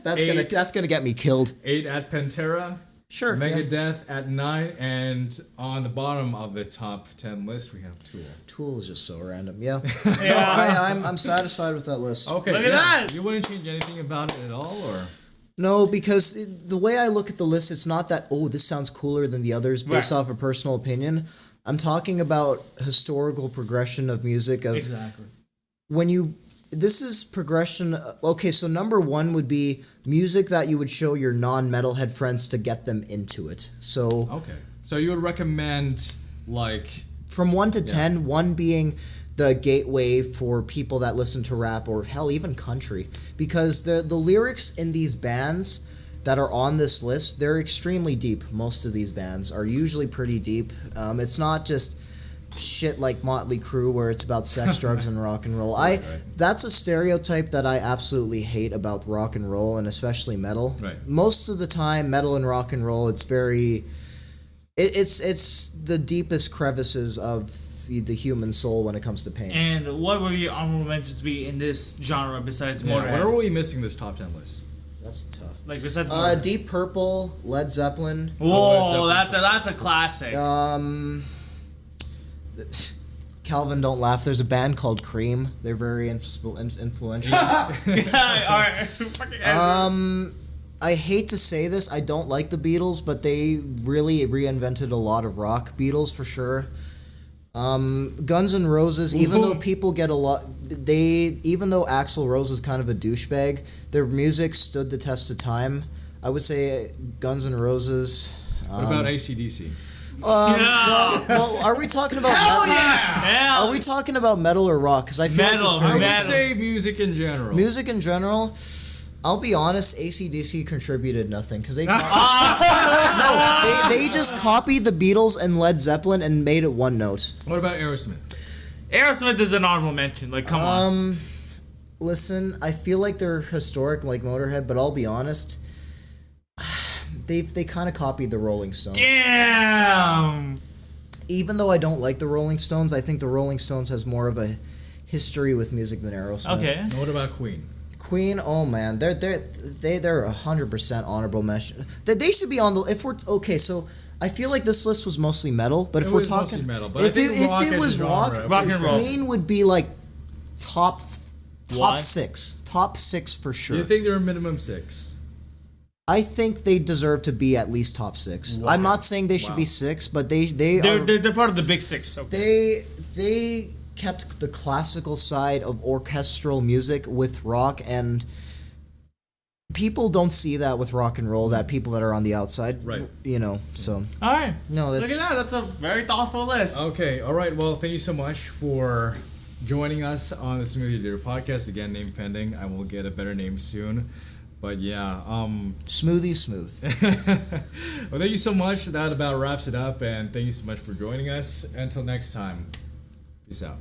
That's gonna get me killed. 8 at Pantera. Sure. Megadeth at 9, and on the bottom of the top 10 list we have Tool. Tool is just so random. Yeah. Yeah. I'm satisfied with that list. Okay. Look at that. You wouldn't change anything about it at all, or? No, because the way I look at the list, it's not that this sounds cooler than the others based off of personal opinion. I'm talking about historical progression of music. Exactly. This is progression. Okay, so number 1 would be music that you would show your non-metalhead friends to get them into it. So Okay. So you would recommend, like... From 1 to 10, 1 being the gateway for people that listen to rap or hell, even country. Because the lyrics in these bands that are on this list, they're extremely deep. Most of these bands are usually pretty deep. It's not just shit like Motley Crue where it's about sex, drugs, and rock and roll. That's a stereotype that I absolutely hate about rock and roll, and especially metal. Right. Most of the time, metal and rock and roll, it's very... It's the deepest crevices of the human soul when it comes to pain. And what would your honorable mentions be in this genre besides Motorhead? What are we missing this top 10 list? That's tough. Like besides Motorhead? Deep Purple, Led Zeppelin. Whoa, that's a classic. Calvin, don't laugh. There's a band called Cream. They're very influential. I hate to say this. I don't like the Beatles, but they really reinvented a lot of rock. Beatles for sure. Guns N' Roses, even though people get a lot, even though Axl Rose is kind of a douchebag, their music stood the test of time. I would say Guns N' Roses. What about AC/DC? Well, are we talking about metal? Yeah! Are we talking about metal or rock? Because I feel metal. like I would say music in general. Music in general. I'll be honest, AC/DC contributed nothing because they they just copied the Beatles and Led Zeppelin and made it one note. What about Aerosmith? Aerosmith is an honorable mention. Like, come on. Listen, I feel like they're historic like Motorhead, but I'll be honest, they kind of copied the Rolling Stones. Damn. Even though I don't like the Rolling Stones, I think the Rolling Stones has more of a history with music than Aerosmith. Okay. What about Queen? Queen, oh man, they're 100% honorable mention. They should be on the. If we're okay, so I feel like this list was mostly metal, but if we're talking metal, but if it was rock and roll, Queen would be like top One? top six for sure. You think they're a minimum 6? I think they deserve to be at least top 6. Wow. I'm not saying they should be 6, but they're part of the big 6. Okay. they kept the classical side of orchestral music with rock, and people don't see that with rock and roll, that people that are on the outside, right? So All right. no, Look at that. That's a very thoughtful list. Okay, all right. Well, thank you so much for joining us on the Smoothie Theater podcast. Again, name pending. I will get a better name soon. But yeah, Smoothie Smooth. well, thank you so much. That about wraps it up, and thank you so much for joining us. Until next time, peace out.